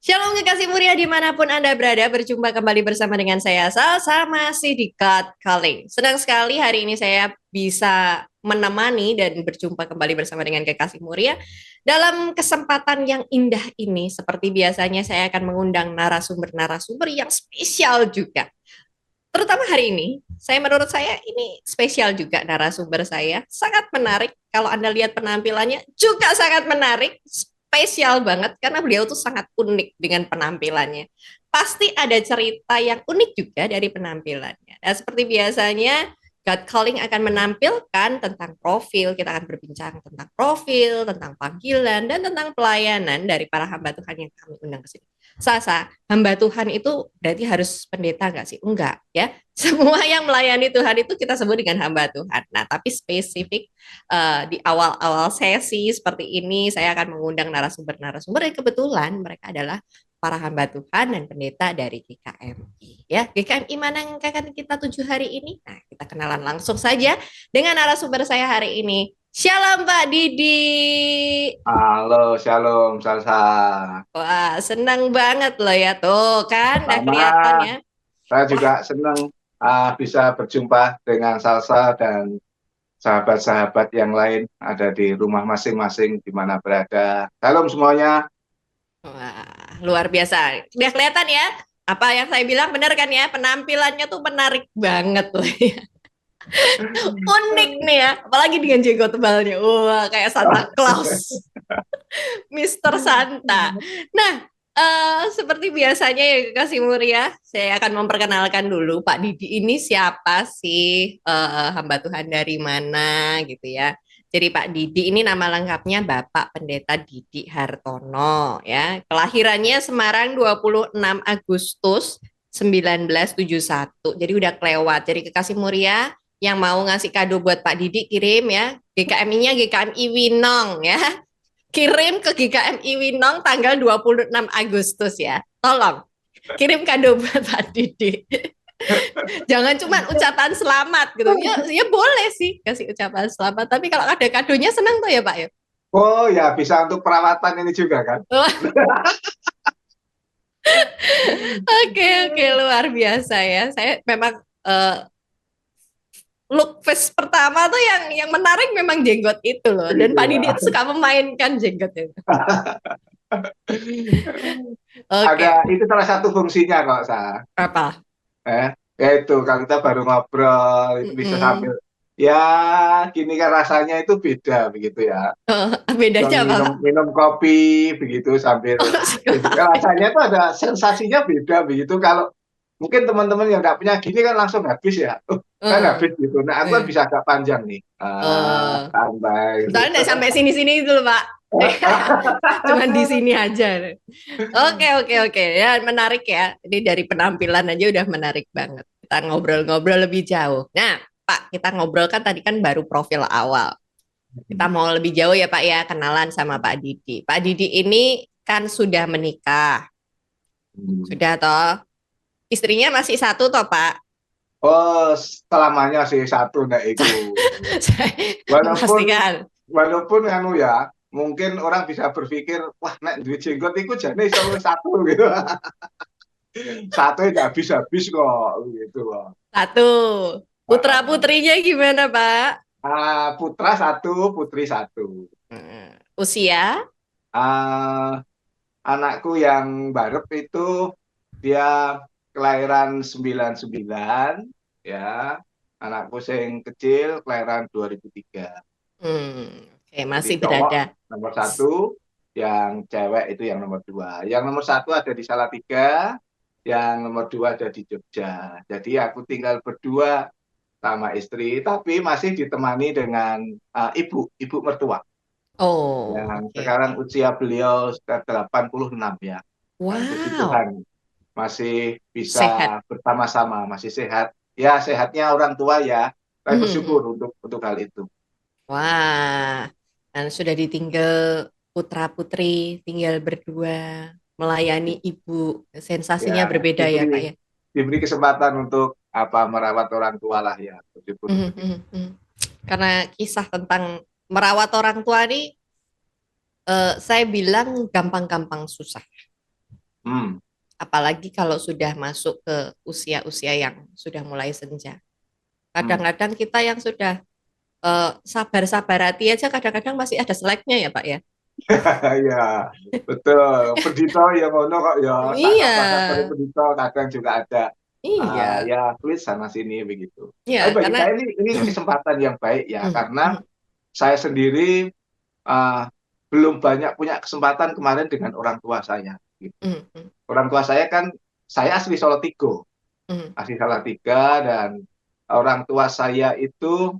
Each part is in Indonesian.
Shalom kekasih mulia dimanapun Anda berada, berjumpa kembali bersama dengan saya Salsa, masih di God Calling. Senang sekali hari ini saya bisa menemani dan berjumpa kembali bersama dengan kekasih mulia. Dalam kesempatan yang indah ini, seperti biasanya saya akan mengundang narasumber-narasumber yang spesial juga. Terutama hari ini, menurut saya ini spesial juga narasumber saya. Sangat menarik, kalau Anda lihat penampilannya juga sangat menarik, spesial banget karena beliau tuh sangat unik dengan penampilannya. Pasti ada cerita yang unik juga dari penampilannya. Dan seperti biasanya, God Calling akan menampilkan tentang profil, kita akan berbincang tentang profil, tentang panggilan, dan tentang pelayanan dari para hamba Tuhan yang kami undang ke sini. Sasa, hamba Tuhan itu berarti harus pendeta nggak sih? Enggak, ya. Semua yang melayani Tuhan itu kita sebut dengan hamba Tuhan. Nah, tapi spesifik di awal-awal sesi seperti ini, saya akan mengundang narasumber-narasumber yang kebetulan mereka adalah para hamba Tuhan dan pendeta dari GKMI. Ya, GKMI mana yang akan kita tuju hari ini? Nah, kita kenalan langsung saja dengan narasumber saya hari ini. Shalom Pak Didi. Halo, Shalom, Salsa. Wah, senang banget loh ya tuh kan, udah Sama, kelihatan ya. saya Wah, juga senang bisa berjumpa dengan Salsa dan sahabat-sahabat yang lain ada di rumah masing-masing di mana berada. Salam semuanya. wah, luar biasa. Udah kelihatan ya. Apa yang saya bilang benar kan ya? Penampilannya tuh menarik banget loh ya. Unik nih ya. Apalagi dengan jenggot tebalnya. Wah, kayak Santa Claus. Mister Santa. Nah, seperti biasanya ya kasih muria, saya akan memperkenalkan dulu Pak Didi ini siapa sih, hamba Tuhan dari mana gitu ya. Jadi Pak Didi ini nama lengkapnya Bapak Pendeta Didi Hartono ya. Kelahirannya Semarang 26 Agustus 1971. Jadi udah kelewat. Jadi kekasih muria yang mau ngasih kado buat Pak Didi kirim ya. GKMI-nya GKMI Winong ya, kirim ke GKMI Winong tanggal 26 Agustus ya. Tolong kirim kado buat Pak Didi. Jangan cuma ucapan selamat gitu. Ya, ya boleh sih kasih ucapan selamat. Tapi kalau ada kadonya senang tuh ya Pak ya. Oh ya, bisa untuk perawatan ini juga kan? Oke, oke, luar biasa ya. Saya memang look face pertama tuh yang menarik memang jenggot itu loh. Dan Pak Didi Iya. itu suka memainkan jenggotnya. Ada, Oke, itu salah satu fungsinya kok, Sa. apa? Eh, Yaitu kalau kita baru ngobrol itu bisa sambil Mm-mm. ya gini kan rasanya itu beda begitu ya. Bedanya apa Minum Pak? minum kopi begitu sambil rasanya tuh ada sensasinya beda begitu kalau mungkin teman-teman yang nggak punya gini kan langsung habis ya kan habis Heeh. gitu. Nah aku kan Eh. bisa agak panjang nih santai gitu. Soalnya nggak sampai sini-sini itu loh, Pak. Cuman di sini aja. Oke, oke, oke. Ya, menarik ya. Ini dari penampilan aja udah menarik banget. Kita ngobrol-ngobrol lebih jauh. Nah, Pak, kita ngobrol kan tadi kan baru profil awal. Kita mau lebih jauh ya, Pak ya, kenalan sama Pak Didi. Pak Didi ini kan sudah menikah. Hmm. Sudah toh. Istrinya masih satu toh, Pak. Oh, selamanya sih satu nek iku. Saya Walaupun memastikan. walaupun anu ya, mungkin orang bisa berpikir, wah nek duit jenggot iku jane iso luwih satu gitu. Satu ya habis-habis kok gitu loh. Satu. Putra-putrinya gimana, Pak? Putra satu, putri satu. Usia? Ah, Anakku yang barep itu dia kelahiran 99 ya. Anakku yang kecil kelahiran 2003. Oke, Jadi masih cowok berada. nomor satu, yang cewek itu yang nomor dua. Yang nomor satu ada di Salatiga, yang nomor dua ada di Jogja. Jadi aku tinggal berdua sama istri, tapi masih ditemani dengan ibu mertua. Oh, Yang oke, sekarang oke. usia beliau sekitar 86 ya. Dan puji Wow, Tuhan masih sehat. bisa bersama-sama, masih sehat. Ya sehatnya orang tua ya. Saya bersyukur untuk hal itu. Wah, dan sudah ditinggal putra-putri, tinggal berdua, melayani ibu. Ya Sensasinya berbeda ya, Pak diberi ya. diberi kesempatan untuk merawat orang tua lah ya. Bersyukur Mhm, untuk itu. mhm, mhm. Karena kisah tentang merawat orang tua ini, saya bilang gampang-gampang susah. Hmm. Apalagi kalau sudah masuk ke usia-usia yang sudah mulai senja. Hmm. Kadang-kadang kita yang sudah sabar-sabar hati aja kadang-kadang masih ada seleknya ya Pak ya. Ya, betul. Pendito ya ngono kok ya, sak Iya, sabar-sabar pendito kadang juga ada iya, ya tulis sana sini begitu. Tapi iya bagi karena saya ini kesempatan yang baik ya, mm, karena mm, saya sendiri uh, belum banyak punya kesempatan kemarin dengan orang tua saya. Gitu. mm, mm, Orang tua saya kan, saya asli Salatiga, mm, asli Salatiga, dan orang tua saya itu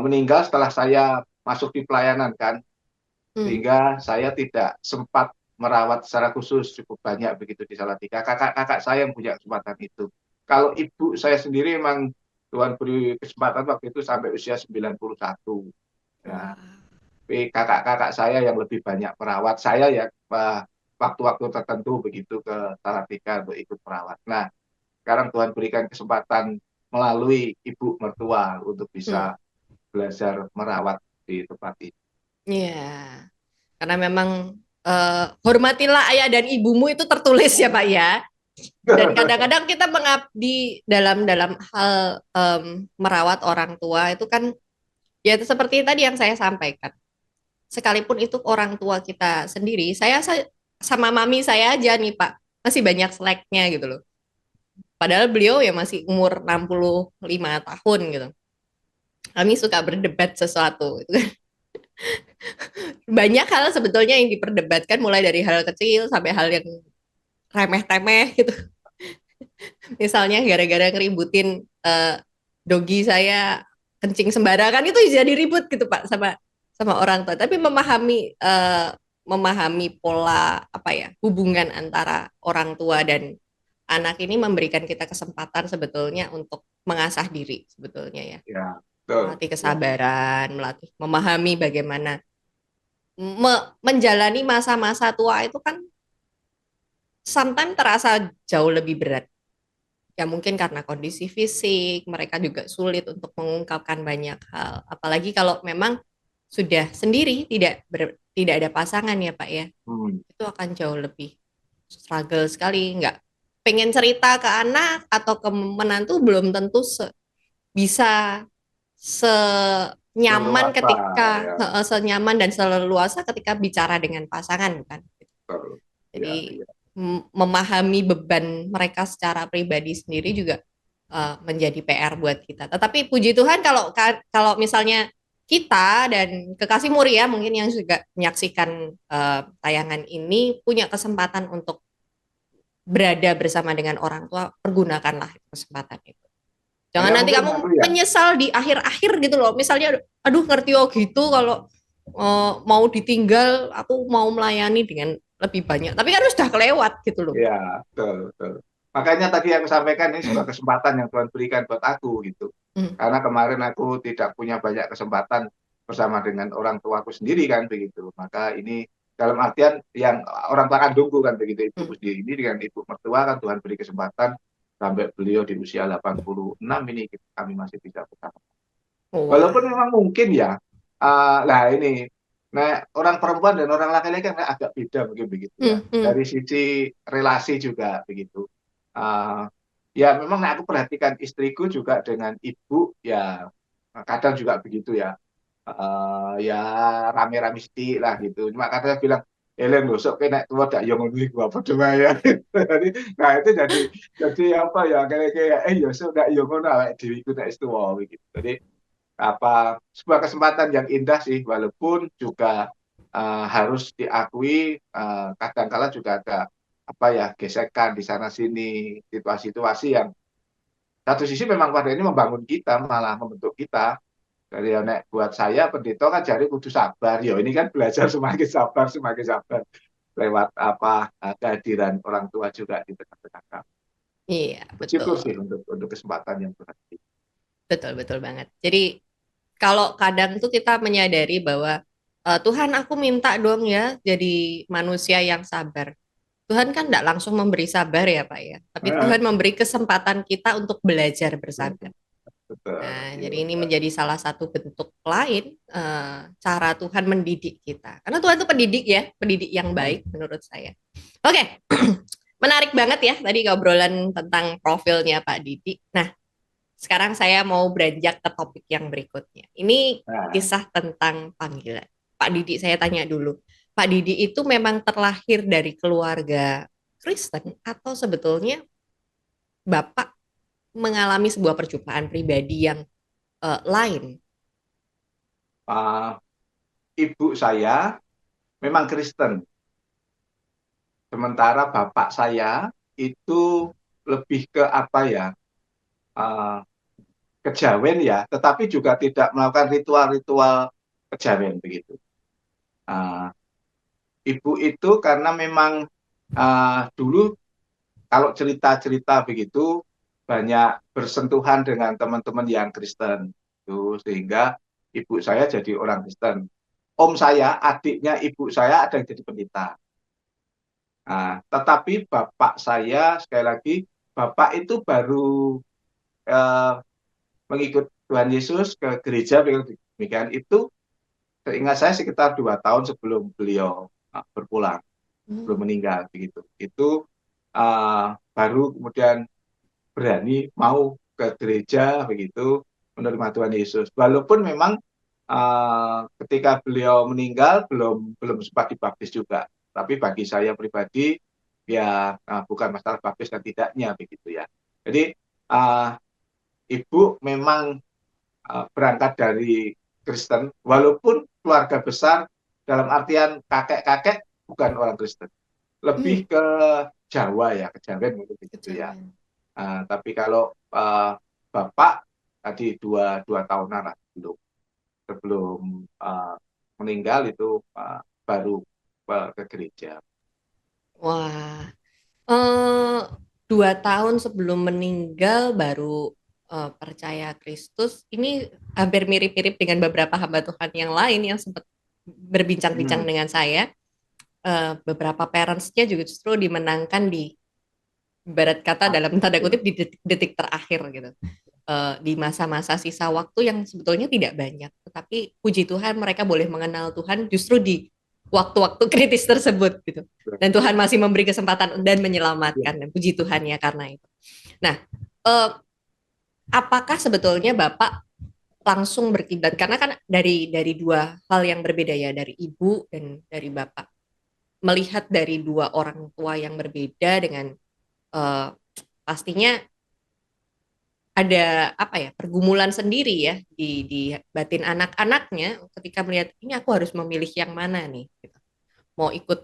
meninggal setelah saya masuk di pelayanan kan, mm. sehingga saya tidak sempat merawat secara khusus cukup banyak begitu di Salatiga. Kakak-kakak saya yang punya kesempatan itu. Kalau ibu saya sendiri memang Tuhan beri kesempatan waktu itu sampai usia 91. Ya, Wah, tapi kakak-kakak saya yang lebih banyak merawat saya ya, waktu-waktu tertentu begitu ke Salatiga untuk ikut merawat. Nah, sekarang Tuhan berikan kesempatan melalui ibu mertua untuk mm, bisa belajar merawat di tempat ini. iya. Karena memang hormatilah ayah dan ibumu itu tertulis ya Pak ya. Dan kadang-kadang kita mengabdi dalam dalam hal merawat orang tua itu kan ya itu seperti tadi yang saya sampaikan. Sekalipun itu orang tua kita sendiri, sama mami saya aja nih Pak, masih banyak slacknya gitu loh. Padahal beliau ya masih umur 65 tahun gitu. Kami suka berdebat sesuatu gitu. Banyak hal sebetulnya yang diperdebatkan mulai dari hal kecil sampai hal yang remeh-temeh gitu. Misalnya gara-gara ngeributin dogi saya kencing sembarangan itu jadi ribut gitu Pak sama sama orang tua. Tapi memahami pola apa ya hubungan antara orang tua dan anak ini memberikan kita kesempatan sebetulnya untuk mengasah diri sebetulnya ya. Ya, betul. Melatih Ya, kesabaran, melatih memahami bagaimana menjalani masa-masa tua itu kan sometimes terasa jauh lebih berat. Ya mungkin karena kondisi fisik, mereka juga sulit untuk mengungkapkan banyak hal. Apalagi kalau memang sudah sendiri, tidak ada pasangan ya Pak ya. hmm. Itu akan jauh lebih struggle sekali. Nggak pengen cerita ke anak atau ke menantu belum tentu bisa senyaman Leluasa ketika ya, senyaman dan seleluasa ketika bicara dengan pasangan kan. betul. Ya, Jadi ya. memahami beban mereka secara pribadi sendiri juga menjadi PR buat kita. Tetapi puji Tuhan kalau kalau misalnya kita dan kekasih Muria mungkin yang juga menyaksikan tayangan ini punya kesempatan untuk berada bersama dengan orang tua, pergunakanlah kesempatan itu. Jangan Hanya nanti mungkin kamu aku ya, menyesal di akhir-akhir gitu loh. Misalnya, aduh ngerti oh gitu kalau mau ditinggal, aku mau melayani dengan lebih banyak. Tapi kan sudah kelewat gitu loh. ya, betul, betul. Makanya tadi aku sampaikan ini sebuah kesempatan yang Tuhan berikan buat aku gitu. Hmm, Karena kemarin aku tidak punya banyak kesempatan bersama dengan orang tuaku sendiri kan begitu. Maka ini dalam artian yang orang tua kandungku kan begitu, hmm. ibuku sendiri ini dengan ibu mertua kan Tuhan beri kesempatan sampai beliau di usia 86 ini kami masih bisa bersama. Walaupun Wah. memang mungkin ya, lah ini, nah orang perempuan dan orang laki-laki kan agak beda mungkin begitu ya. Hmm, hmm, Dari sisi relasi juga begitu. Uh, ya memang nah, aku perhatikan istriku juga dengan ibu ya kadang juga begitu ya. Ya rame-rame sedikit lah gitu. Cuma kadang bilang, Elen besok kena tua tak yang ngomong gua apa coba ya. Jadi, nah itu jadi apa ya kayak ya sudah yang ngono awake dhewe iku nek wis tuwa gitu. Jadi sebuah kesempatan yang indah sih walaupun juga harus diakui kadang-kala juga ada apa ya gesekan di sana sini situasi-situasi yang satu sisi memang pada ini membangun kita malah membentuk kita dari nek buat saya pendeta kan jari kudu sabar ya ini kan belajar semakin sabar lewat kehadiran orang tua juga di tengah-tengah kami. iya, Bersyukur betul. sih untuk kesempatan yang Tuhan beri. Betul, betul banget. Jadi kalau kadang tuh kita menyadari bahwa Tuhan aku minta dong ya jadi manusia yang sabar. Tuhan kan tidak langsung memberi sabar ya Pak ya. Tapi Ah, Tuhan memberi kesempatan kita untuk belajar bersabar. betul, Nah, jadi ini iya. menjadi salah satu bentuk lain cara Tuhan mendidik kita. Karena Tuhan itu pendidik ya, pendidik yang baik menurut saya. Oke, menarik banget ya tadi obrolan tentang profilnya Pak Didi. Nah, sekarang saya mau beranjak ke topik yang berikutnya. Ini Nah, kisah tentang panggilan. Pak Didi, saya tanya dulu. Pak Didi itu memang terlahir dari keluarga Kristen atau sebetulnya Bapak mengalami sebuah percobaan pribadi yang lain? uh, ibu saya memang Kristen, sementara bapak saya itu lebih ke apa ya, uh, kejawen ya, tetapi juga tidak melakukan ritual-ritual kejawen begitu. Uh, Ibu itu karena memang dulu kalau cerita-cerita begitu banyak bersentuhan dengan teman-teman yang Kristen, itu sehingga ibu saya jadi orang Kristen. Om saya, adiknya ibu saya ada yang jadi pendeta. Nah, tetapi bapak saya sekali lagi, bapak itu baru eh, mengikut Tuhan Yesus ke gereja demikian itu seingat saya sekitar 2 tahun sebelum beliau berpulang, belum Hmm. meninggal begitu. Itu baru kemudian berani mau ke gereja begitu menerima Tuhan Yesus. Walaupun memang ketika beliau meninggal belum belum sempat dibaptis juga. Tapi bagi saya pribadi ya bukan masalah baptis dan tidaknya begitu ya. Jadi ibu memang berangkat dari Kristen, walaupun keluarga besar dalam artian kakek-kakek bukan orang Kristen, Hmm, lebih ke Jawa ya, kejawen mungkin begitu ya. kejawen. Tapi kalau bapak tadi dua dua tahunan lah sebelum sebelum meninggal itu baru ke gereja. Wah, eh, 2 tahun sebelum meninggal baru percaya Kristus. Ini hampir mirip-mirip dengan beberapa hamba Tuhan yang lain yang sempat berbincang-bincang Hmm. dengan saya. Beberapa parentsnya juga justru dimenangkan di ibarat kata Ah, dalam tanda betul. kutip di detik-detik terakhir gitu. Di masa-masa sisa waktu yang sebetulnya tidak banyak, tetapi puji Tuhan mereka boleh mengenal Tuhan justru di waktu-waktu kritis tersebut gitu. Dan Tuhan masih memberi kesempatan dan Ya. menyelamatkan dan puji Tuhan ya karena itu. Nah, eh, apakah sebetulnya Bapak langsung berkiblat karena kan dari dua hal yang berbeda ya dari ibu dan dari Bapak melihat dari dua orang tua yang berbeda dengan eh, pastinya ada apa ya pergumulan sendiri ya di batin anak-anaknya ketika melihat ini aku harus memilih yang mana nih gitu. Mau ikut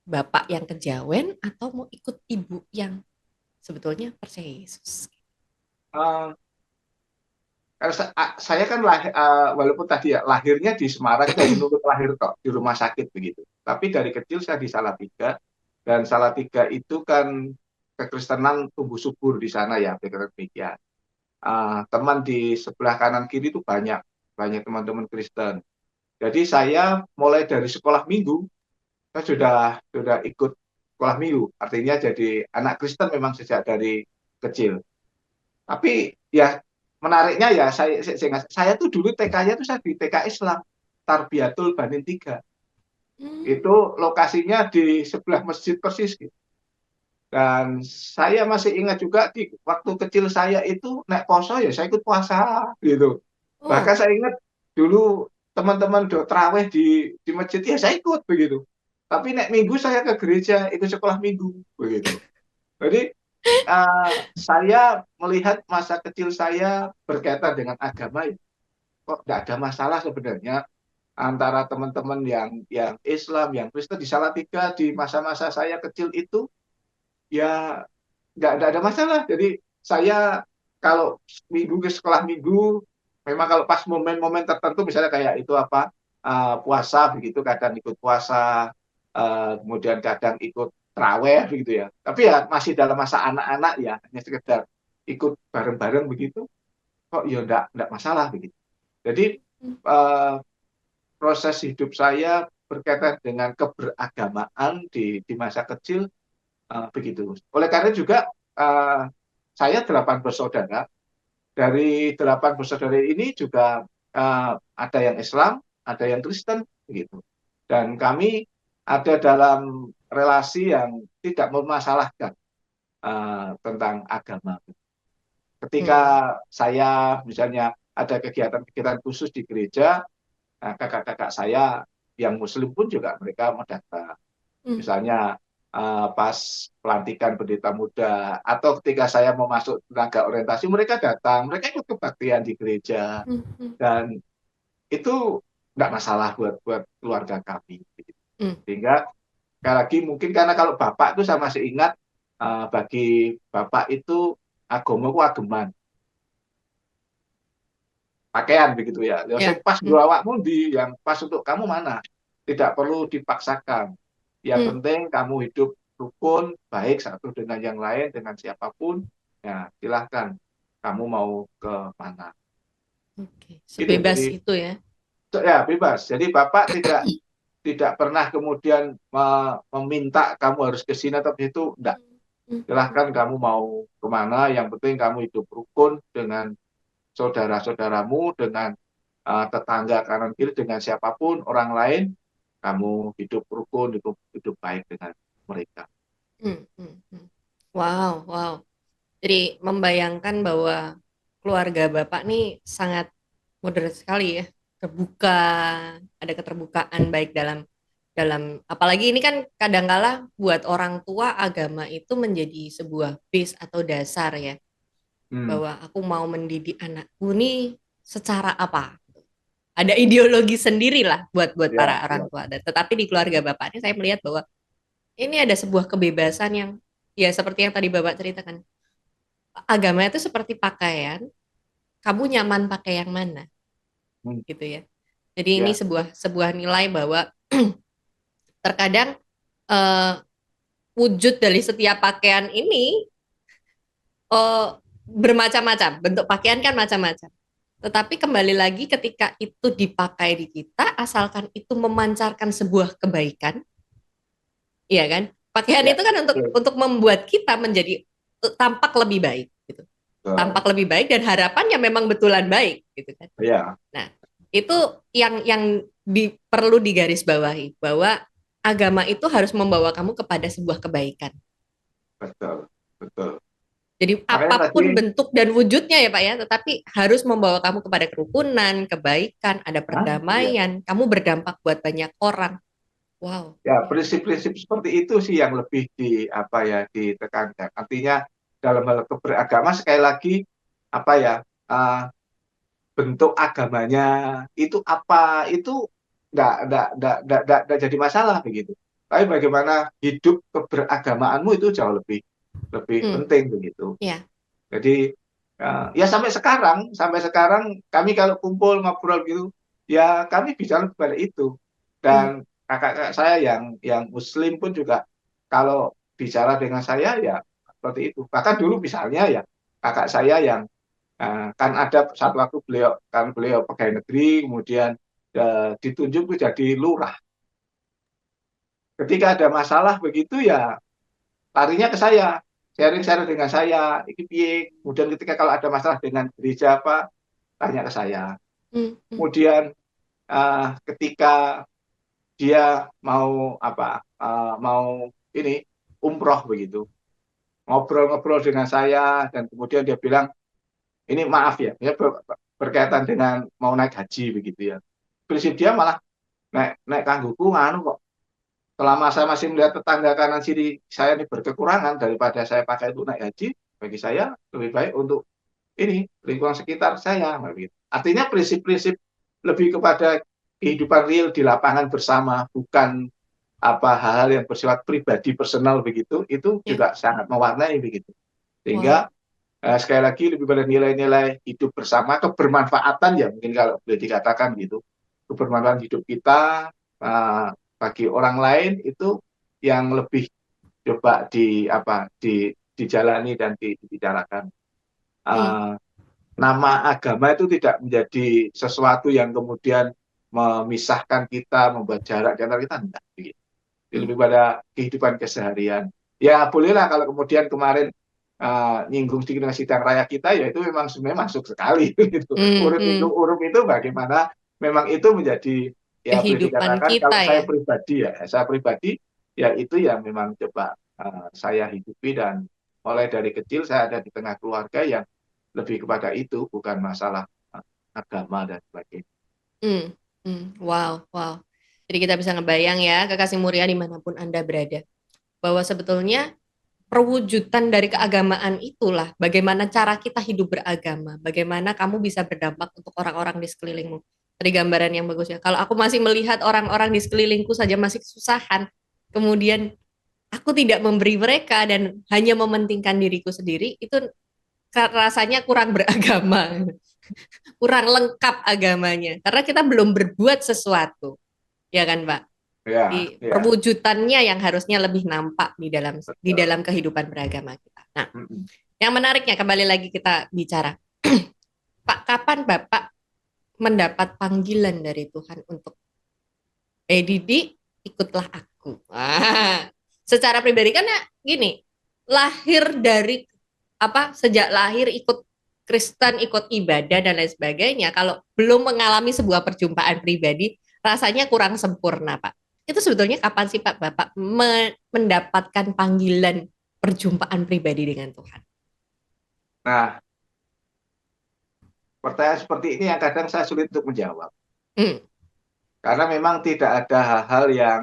bapak yang kejawen atau mau ikut ibu yang sebetulnya percaya Yesus. Uh, saya kan walaupun tadi ya lahirnya di Semarang dari nurut lahir kok di rumah sakit begitu. Tapi dari kecil saya di Salatiga dan Salatiga itu kan kekristenan tumbuh subur di sana ya, kira-kira demikian. Teman di sebelah kanan kiri itu banyak banyak teman-teman Kristen. Jadi saya mulai dari sekolah minggu saya sudah ikut sekolah minggu. Artinya jadi anak Kristen memang sejak dari kecil. Tapi ya menariknya ya saya tuh dulu TK-nya tuh saya di TK Islam Tarbiyatul Banin 3. Hmm. Itu lokasinya di sebelah masjid persis gitu. Dan saya masih ingat juga di waktu kecil saya itu naik poso ya saya ikut puasa gitu. Bahkan Oh, saya ingat dulu teman-teman do traweh di masjid ya saya ikut begitu. Tapi naik minggu saya ke gereja ikut sekolah minggu begitu. Jadi saya melihat masa kecil saya berkaitan dengan agama ya, kok tidak ada masalah sebenarnya antara teman-teman yang Islam, yang Kristen di Salatiga di masa-masa saya kecil itu ya nggak ada masalah. Jadi saya kalau minggu ke sekolah minggu, memang kalau pas momen-momen tertentu misalnya kayak itu apa puasa begitu, kadang ikut puasa, kemudian kadang ikut traweh begitu ya. Tapi ya masih dalam masa anak-anak ya, hanya sekedar ikut bareng-bareng begitu, kok ya enggak masalah begitu. Jadi eh, proses hidup saya berkaitan dengan keberagamaan di masa kecil begitu. Oleh karena juga uh, saya 8 bersaudara. Dari 8 bersaudara ini juga ada yang Islam, ada yang Kristen, begitu. Dan kami ada dalam relasi yang tidak memasalahkan. tentang agama. Ketika Hmm. saya misalnya ada kegiatan-kegiatan khusus di gereja, nah, kakak-kakak saya yang Muslim pun juga mereka mendaftar. Hmm. Misalnya pas pelantikan pendeta muda atau ketika saya mau masuk tenaga orientasi, mereka datang, mereka ikut kebaktian di gereja Hmm. Hmm. dan itu nggak masalah buat buat keluarga kami. Hmm. Sehingga sekali lagi mungkin karena kalau bapak itu saya masih ingat bagi bapak itu agama itu ageman pakaian begitu ya. Yang Ya. pas Hmm. dua awakmu di yang pas untuk kamu mana? Tidak perlu dipaksakan. Yang Hmm. penting kamu hidup rukun, baik satu dengan yang lain, dengan siapapun. Ya, silahkan kamu mau ke mana. Oke, Gitu. sebebas Jadi itu ya. ya bebas. Jadi Bapak tidak pernah kemudian meminta kamu harus ke sini atau itu enggak. Hmm. Hmm. Hmm. Silahkan kamu mau kemana, yang penting kamu hidup rukun dengan saudara-saudaramu, dengan tetangga kanan kiri, dengan siapapun orang lain, kamu hidup rukun, hidup baik dengan mereka. Hmm. Hmm. Hmm. Wow, wow. Jadi membayangkan bahwa keluarga Bapak nih sangat moderat sekali ya, terbuka, ada keterbukaan baik dalam dalam apalagi ini kan kadangkala buat orang tua agama itu menjadi sebuah base atau dasar ya, Hmm, bahwa aku mau mendidik anakku nih secara apa? Ada ideologi sendiri lah buat buat para ya, orang ya, tua. Dan tetapi di keluarga Bapak ini saya melihat bahwa ini ada sebuah kebebasan yang ya seperti yang tadi Bapak ceritakan. Agama itu seperti pakaian, kamu nyaman pakai yang mana hmm, gitu ya. Jadi ini ya, sebuah sebuah nilai bahwa terkadang eh, wujud dari setiap pakaian ini eh, bermacam-macam. Bentuk pakaian kan macam-macam. Tetapi kembali lagi ketika itu dipakai di kita, asalkan itu memancarkan sebuah kebaikan, iya kan? Pakaian ya, itu kan betul, untuk membuat kita menjadi tampak lebih baik gitu. Tampak betul. lebih baik dan harapannya memang betulan baik gitu kan. Ya, Nah, itu yang perlu digarisbawahi bahwa agama itu harus membawa kamu kepada sebuah kebaikan. betul, betul. Jadi Makanya tadi, apapun bentuk dan wujudnya ya Pak ya, tetapi harus membawa kamu kepada kerukunan, kebaikan, ada ya, perdamaian, kamu berdampak buat banyak orang. Wow. ya prinsip-prinsip seperti itu sih yang lebih apa ya ditekankan. Artinya dalam hal beragama sekali lagi apa ya uh, bentuk agamanya itu apa itu nggak jadi masalah begitu. Tapi bagaimana hidup keberagamaanmu itu jauh lebih lebih Hmm, penting begitu. ya. Jadi ya sampai sekarang kami kalau kumpul ngobrol gitu ya kami bicara kepada itu Hmm, dan kakak-kakak saya yang Muslim pun juga kalau bicara dengan saya ya seperti itu. Bahkan dulu misalnya ya kakak saya yang kan ada satu waktu beliau pegawai negeri, kemudian ditunjuk menjadi lurah. Ketika ada masalah begitu ya larinya ke saya, sharing-sharing dengan saya, iki piye. Kemudian ketika kalau ada masalah dengan gereja apa, tanya ke saya. hmm, hmm, Kemudian ketika dia mau apa, mau ini umroh begitu, ngobrol-ngobrol dengan saya dan kemudian dia bilang, ini maaf ya, berkaitan dengan mau naik haji begitu ya. Prinsip dia malah naik naik kangguku nganu kok. Selama saya masih melihat tetangga kanan kiri saya ini berkekurangan daripada saya pakai untuk naik haji, bagi saya lebih baik untuk ini lingkungan sekitar saya. Begitu. Artinya prinsip-prinsip lebih kepada kehidupan real di lapangan bersama, bukan apa hal-hal yang bersifat pribadi personal begitu, itu ya. juga sangat mewarnai begitu. Wow. Sehingga sekali lagi lebih pada nilai-nilai hidup bersama, kebermanfaatan ya mungkin kalau boleh dikatakan gitu, kebermanfaatan hidup kita bagi orang lain itu yang lebih coba dijalani dan dibicarakan. Hmm, Uh, Nama agama itu tidak menjadi sesuatu yang kemudian memisahkan kita, membuat jarak di antara kita, enggak. Gitu. hmm, Lebih pada kehidupan keseharian. Ya bolehlah kalau kemudian kemarin nyinggung sedikit dengan sidang raya kita, ya itu memang sebenarnya masuk sekali. Gitu. hmm, hmm. Urip itu bagaimana memang itu menjadi, ya boleh Kehidupan dikatakan kita kalau ya. saya pribadi, ya itu yang memang coba saya hidupi dan mulai dari kecil saya ada di tengah keluarga yang lebih kepada itu, bukan masalah agama dan sebagainya. Hmm, wow, wow. Jadi kita bisa ngebayang ya, kekasih Muria dimanapun Anda berada, bahwa sebetulnya perwujudan dari keagamaan itulah bagaimana cara kita hidup beragama, bagaimana kamu bisa berdampak untuk orang-orang di sekelilingmu. Tadi gambaran yang bagus ya. Kalau aku masih melihat orang-orang di sekelilingku saja masih kesusahan, kemudian aku tidak memberi mereka dan hanya mementingkan diriku sendiri, itu rasanya kurang beragama, kurang lengkap agamanya, karena kita belum berbuat sesuatu, ya kan, Pak? Ya, Di ya, perwujudannya yang harusnya lebih nampak di betul. dalam kehidupan beragama kita. Nah, Mm-mm. yang menariknya kembali lagi kita bicara, Pak, kapan Bapak mendapat panggilan dari Tuhan untuk Didi, ikutlah aku. Secara pribadi kan ya gini, lahir dari apa sejak lahir ikut Kristen, ikut ibadah dan lain sebagainya. Kalau belum mengalami sebuah perjumpaan pribadi, rasanya kurang sempurna, Pak. Itu sebetulnya kapan sih Pak Bapak mendapatkan panggilan perjumpaan pribadi dengan Tuhan? Nah, pertanyaan seperti ini yang kadang saya sulit untuk menjawab. Hmm. Karena memang tidak ada hal-hal yang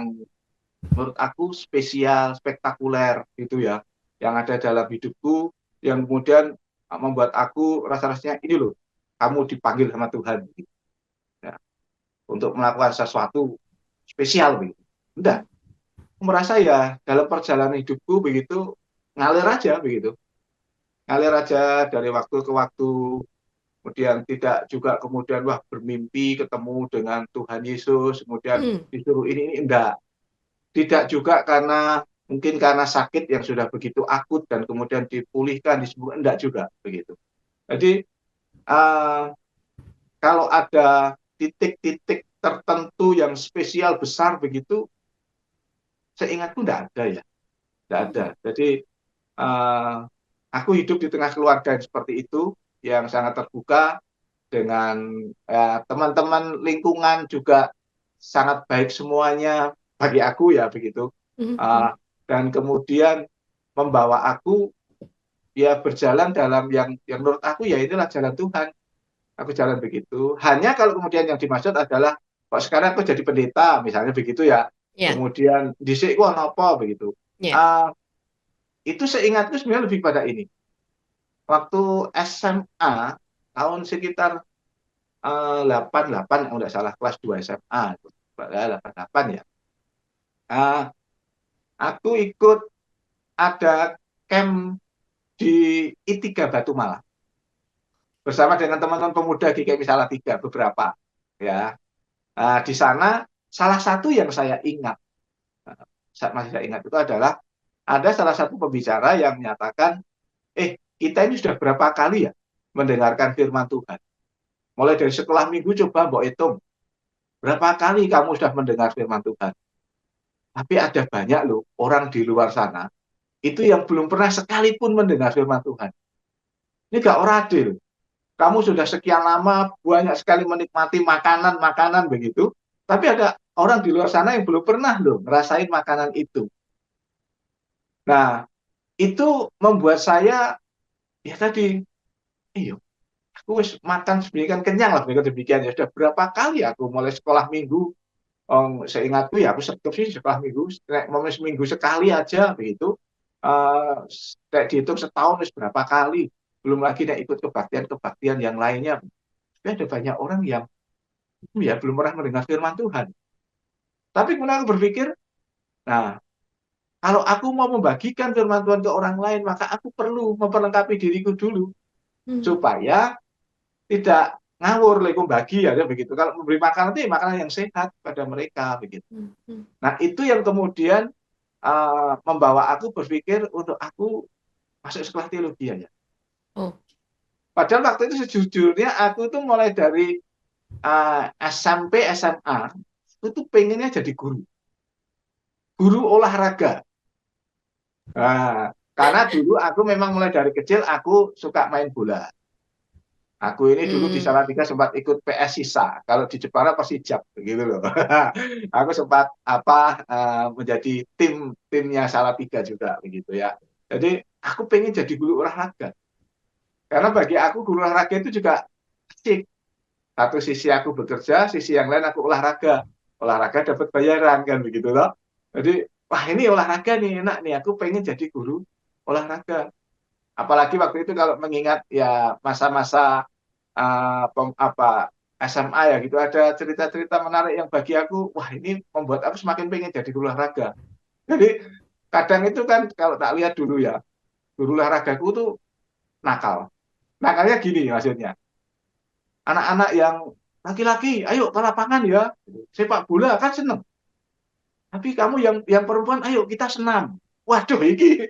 menurut aku spesial, spektakuler gitu ya, yang ada dalam hidupku, yang kemudian membuat aku rasa-rasanya ini loh, kamu dipanggil sama Tuhan gitu, ya, untuk melakukan sesuatu spesial begitu. Enggak, aku merasa ya dalam perjalanan hidupku begitu ngalir aja begitu, ngalir aja dari waktu ke waktu. Kemudian tidak juga kemudian wah bermimpi ketemu dengan Tuhan Yesus, kemudian Hmm. disuruh ini enggak. Tidak juga karena mungkin karena sakit yang sudah begitu akut dan kemudian dipulihkan, disembuhkan, enggak juga begitu. Jadi uh, kalau ada titik-titik tertentu yang spesial besar begitu, seingatku enggak ada ya, enggak ada. Jadi uh, aku hidup di tengah keluarga yang seperti itu, yang sangat terbuka dengan teman-teman lingkungan juga sangat baik semuanya bagi aku ya begitu. Hmm. Uh, dan kemudian membawa aku ya berjalan dalam yang menurut aku ya inilah jalan Tuhan. Aku jalan begitu. Hanya kalau kemudian yang dimaksud adalah kok sekarang aku jadi pendeta misalnya begitu ya. Ya, Kemudian dhisik ku ana apa begitu. ya. Uh, itu seingatku sebenarnya lebih pada ini. Waktu SMA tahun sekitar 88 kalau nggak salah kelas 2 SMA itu 88 ya. Uh, aku ikut ada camp di I3 Batu Malang bersama dengan teman-teman pemuda GKI Salatiga beberapa ya. Di sana salah satu yang saya ingat masih saya ingat itu adalah ada salah satu pembicara yang menyatakan kita ini sudah berapa kali ya mendengarkan firman Tuhan mulai dari sekolah minggu coba mbok hitung berapa kali kamu sudah mendengar firman Tuhan, tapi ada banyak loh orang di luar sana itu yang belum pernah sekalipun mendengar firman Tuhan. Ini gak adil. Kamu sudah sekian lama banyak sekali menikmati makanan-makanan begitu, tapi ada orang di luar sana yang belum pernah loh ngerasain makanan itu. Nah, itu membuat saya ya tadi, iya, aku makan sedemikian kenyang lah, demikian ya sudah berapa kali aku mulai sekolah minggu. Seingatku ya aku sekep sih sekolah minggu, seminggu sekali aja begitu. Kayak dihitung setahun berapa kali, belum lagi nek ikut kebaktian-kebaktian yang lainnya. Tapi ada banyak orang yang ya belum pernah mendengar firman Tuhan. Tapi kemudian aku berpikir, nah kalau aku mau membagikan firman Tuhan ke orang lain, maka aku perlu memperlengkapi diriku dulu Hmm. supaya tidak ngawur lagi bagi ya begitu. Kalau memberi makanan itu makanan yang sehat pada mereka begitu. Hmm. Hmm. Nah itu yang kemudian membawa aku berpikir untuk aku masuk sekolah teologi ya. Oh. Padahal waktu itu sejujurnya aku tuh mulai dari SMP SMA itu pengennya jadi guru olahraga. Nah, karena dulu aku memang mulai dari kecil aku suka main bola. Aku ini dulu di Hmm. Salatiga sempat ikut PS Sisa. Kalau di Jepara Persijap begitu loh. Aku sempat menjadi timnya Salatiga juga begitu ya. Jadi aku pengen jadi guru olahraga. Karena bagi aku guru olahraga itu juga asik. Satu sisi aku bekerja, sisi yang lain aku olahraga. Olahraga dapat bayaran kan begitu loh. Jadi, wah ini olahraga nih enak nih. Aku pengen jadi guru olahraga. Apalagi waktu itu kalau mengingat ya masa-masa apa SMA ya gitu ada cerita-cerita menarik yang bagi aku, wah ini membuat aku semakin pengen jadi guru olahraga. Jadi kadang itu kan kalau tak lihat dulu ya, guru olahragaku tuh nakal. Nakalnya gini maksudnya. Anak-anak yang laki-laki, ayo ke lapangan ya. Sepak bola kan seneng. Tapi kamu yang perempuan, ayo kita senam. Waduh, ini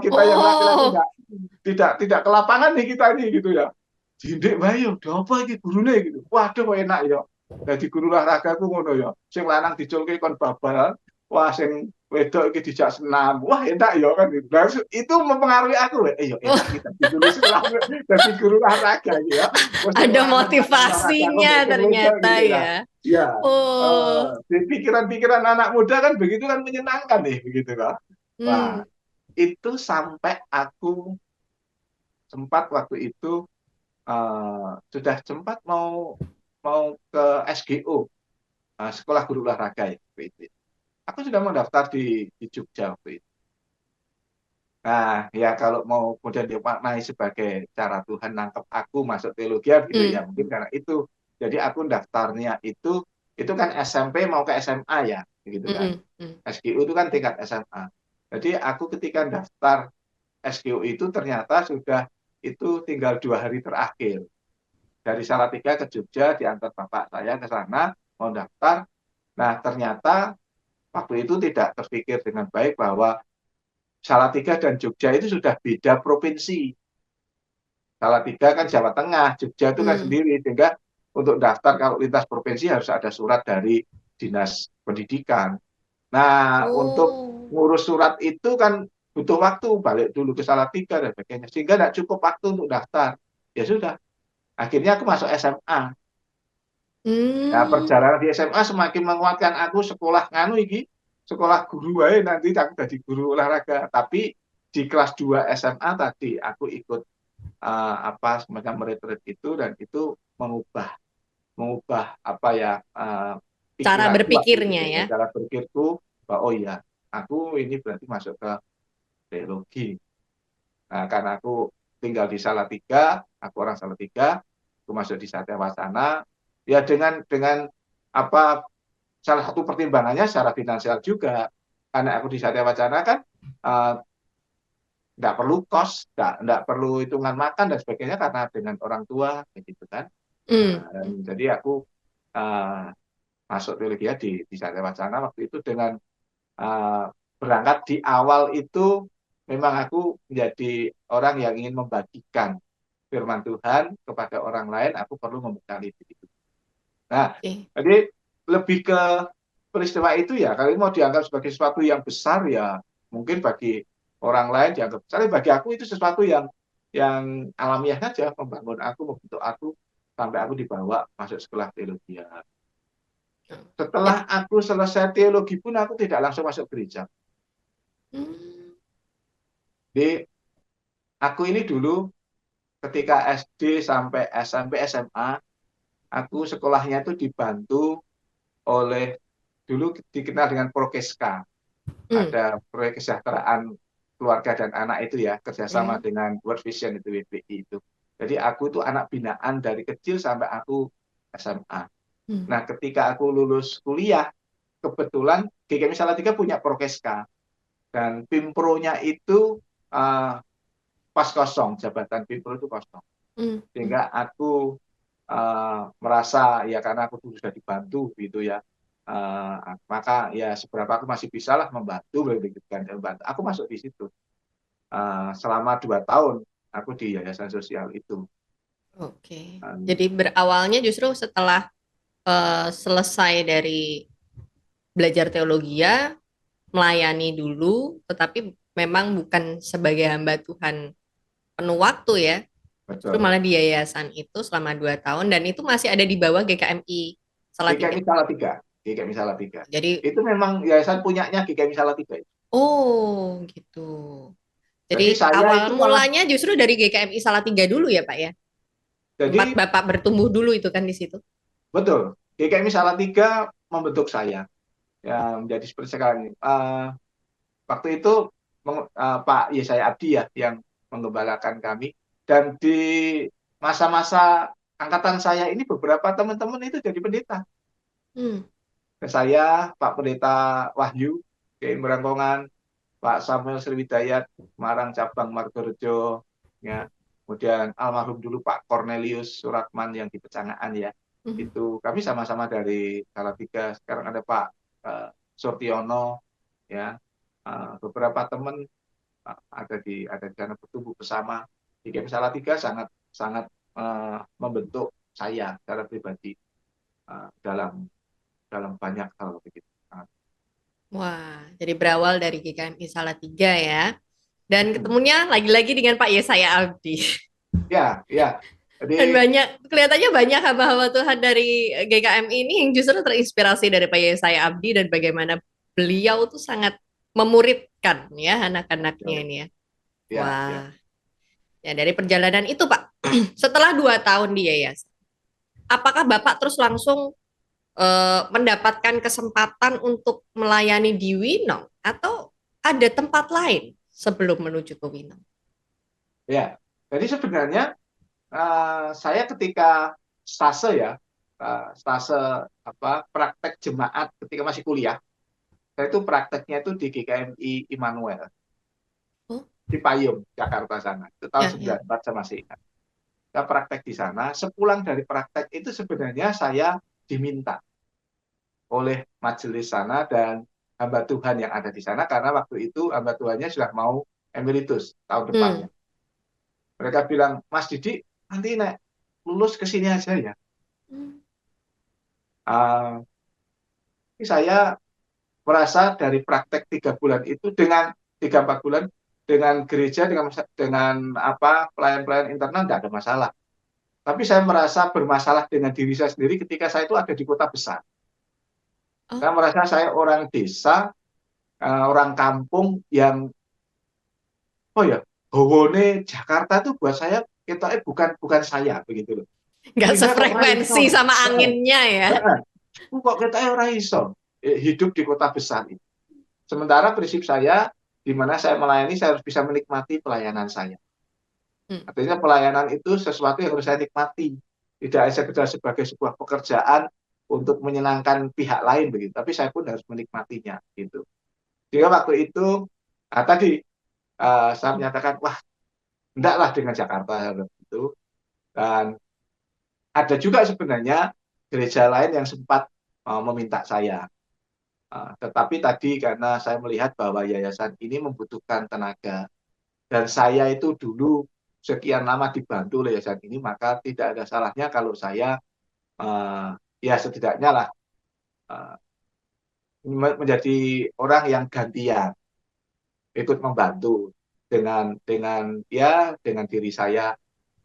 kita yang laki-laki Oh, tidak ke lapangan nih kita ini gitu ya. Jindik bayo, udah apa iki gurune gitu. Waduh enak ya. Jadi guru olahraga ku ngono ya. Sing lanang diculke kon babal, wah sing wedok iki dijak senam. Wah enak ya kan gitu. Nah, itu mempengaruhi aku. Ya enak oh, kita di dulu sekolah jadi guru olahraga gitu ya. Terus sing ada lanang gak seneng olahraga aku motivasinya mbek sing wedok ternyata gitu lah. ya. Ya, Oh, di pikiran-pikiran anak muda kan begitu kan menyenangkan nih begitu kan. Wah, hmm, itu sampai aku sempat waktu itu sudah sempat mau mau ke SGO, sekolah guru olahraga ya waktu itu. Aku sudah mendaftar di Jogja waktu itu. Nah, ya kalau mau kemudian dimaknai sebagai cara Tuhan nangkep aku masuk teologi gitu ya, hmm, mungkin karena itu. Jadi aku daftarnya itu kan SMP mau ke SMA ya, gitu kan. hmm, hmm. SGO itu kan tingkat SMA. Jadi aku ketika daftar SGO itu ternyata sudah itu tinggal 2 hari terakhir. Dari Salatiga ke Jogja diantar bapak saya ke sana mau daftar. Nah, ternyata waktu itu tidak terpikir dengan baik bahwa Salatiga dan Jogja itu sudah beda provinsi. Salatiga kan Jawa Tengah, Jogja itu kan Hmm. sendiri, sehingga untuk daftar kalau lintas provinsi harus ada surat dari Dinas Pendidikan. Nah, untuk Oh, ngurus surat itu kan butuh waktu, balik dulu ke Salatiga dan sebagainya, sehingga tidak cukup waktu untuk daftar. Ya sudah, akhirnya aku masuk SMA. Nah, hmm, perjalanan di SMA semakin menguatkan aku sekolah nganu iki, sekolah guru wae nanti aku jadi guru olahraga. Tapi di kelas 2 SMA tadi aku ikut apa semacam retret itu dan itu mengubah mengubah apa ya cara pikiranku waktu berpikirnya itu ya. ya, cara berpikirku bahwa oh iya, aku ini berarti masuk ke teologi. Nah, karena aku tinggal di Salatiga, aku orang Salatiga, aku masuk di Satya Wacana, ya dengan apa salah satu pertimbangannya secara finansial juga. Karena aku di Satya Wacana kan uh, nggak perlu kos, nggak perlu hitungan makan dan sebagainya karena dengan orang tua, gitu kan. Hmm. Nah, dan jadi aku uh, masuk teologi ya di Satya Wacana waktu itu dengan uh, berangkat di awal itu memang aku menjadi orang yang ingin membagikan firman Tuhan kepada orang lain, aku perlu membekali diri. Nah, Oke. jadi lebih ke peristiwa itu ya, kalau mau dianggap sebagai sesuatu yang besar ya, mungkin bagi orang lain dianggap besar, tapi bagi aku itu sesuatu yang alamiah saja, membangun aku, membentuk aku, sampai aku dibawa masuk sekolah teologi. Setelah Jadi, aku selesai teologi pun aku tidak langsung masuk gereja. hmm, Jadi aku ini dulu ketika SD sampai SMP SMA, aku sekolahnya itu dibantu oleh dulu dikenal dengan Prokeska. hmm, Ada proyek kesejahteraan keluarga dan anak itu ya, kerjasama ya, dengan World Vision itu WPI itu. Jadi aku itu anak binaan dari kecil sampai aku SMA. hmm, Nah, ketika aku lulus kuliah, kebetulan GKMI Salatiga punya Prokeska dan Pimpronya itu uh, pas kosong, jabatan Pimpro itu kosong. hmm, hmm. Sehingga aku merasa ya karena aku sudah dibantu gitu ya, maka ya seberapa aku masih bisa lah membantu, membantu. Aku masuk di situ selama 2 tahun aku di yayasan sosial itu. Oke. Um, Jadi berawalnya justru setelah selesai dari belajar teologi ya, melayani dulu, tetapi memang bukan sebagai hamba Tuhan penuh waktu ya. Justru betul. malah di yayasan itu selama 2 tahun dan itu masih ada di bawah GKMI Salatiga. GKMI Salatiga, GKMI Salatiga. Jadi, Itu memang yayasan punyanya GKMI Salatiga. oh gitu. Jadi Jadi saya awal itu malah mulanya justru dari GKMI Salatiga dulu ya Pak ya? Tempat jadi Bapak bertumbuh dulu itu kan di situ. betul GKMI Salatiga membentuk saya ya menjadi seperti sekarang ini. Waktu itu Pak Yesaya Abdi ya yang mengembalakan kami dan di masa-masa angkatan saya ini beberapa teman-teman itu jadi pendeta. Hmm. Saya, Pak Pendeta Wahyu, di Merangkongan, Pak Samuel Sriwidayat, Semarang Cabang Margorejo, ya. Kemudian almarhum dulu Pak Cornelius Suratman yang di Pecangaan ya. Mhm. Itu kami sama-sama dari Salatiga. Sekarang ada Pak Surtiono, ya. Beberapa teman ada di sana bertumbuh bersama. Di game Salatiga sangat sangat membentuk saya secara pribadi dalam dalam banyak hal begitu. Wah, jadi berawal dari GKMI Salatiga ya. Dan Hmm. ketemunya lagi-lagi dengan Pak Yesaya Abdi. Ya, ya. Dan Jadi kelihatannya banyak hamba-hamba Tuhan dari GKMI ini yang justru terinspirasi dari Pak Yesaya Abdi dan bagaimana beliau tuh sangat memuridkan ya anak-anaknya ini ya. ya, Wah, ya. ya dari perjalanan itu Pak, setelah 2 tahun di yayasan, apakah Bapak terus langsung mendapatkan kesempatan untuk melayani di Winong atau ada tempat lain sebelum menuju ke Winong? Ya. Jadi sebenarnya saya ketika stase ya, stase apa praktek jemaat ketika masih kuliah, saya itu prakteknya itu di GKMI Immanuel Oh, di Payung, Jakarta sana. Itu tahun ya, ya. 94 saya masih ingat. Saya praktek di sana. Sepulang dari praktek itu sebenarnya saya diminta oleh majelis sana dan hamba Tuhan yang ada di sana karena waktu itu hamba Tuhannya sudah mau emeritus tahun Hmm. depannya. Mereka bilang, Mas Didi, nanti nek lulus ke sini aja ya. Hmm. Uh, saya merasa dari praktek 3 bulan itu dengan 3-4 bulan dengan gereja dengan apa pelayan-pelayan internal tidak ada masalah. Tapi saya merasa bermasalah dengan diri saya sendiri ketika saya itu ada di kota besar. Oh, Saya merasa saya orang desa, orang kampung yang oh ya, Howone Jakarta itu buat saya kita bukan bukan saya begitu loh. nggak Jadi saya kok ora iso. sefrekuensi sama anginnya ya. Kok kita ora iso hidup di kota besar ini. Sementara prinsip saya di mana saya melayani saya harus bisa menikmati pelayanan saya. Hmm. Artinya pelayanan itu sesuatu yang harus saya nikmati. Tidak sekedar sebagai sebuah pekerjaan untuk menyenangkan pihak lain begitu, tapi saya pun harus menikmatinya gitu. Sehingga waktu itu tadi saya menyatakan wah hendaklah dengan Jakarta itu dan ada juga sebenarnya gereja lain yang sempat meminta saya. Tetapi tadi karena saya melihat bahwa yayasan ini membutuhkan tenaga dan saya itu dulu sekian lama dibantu oleh yayasan ini, maka tidak ada salahnya kalau saya ya setidaknya lah uh, menjadi orang yang gantian ikut membantu dengan diri saya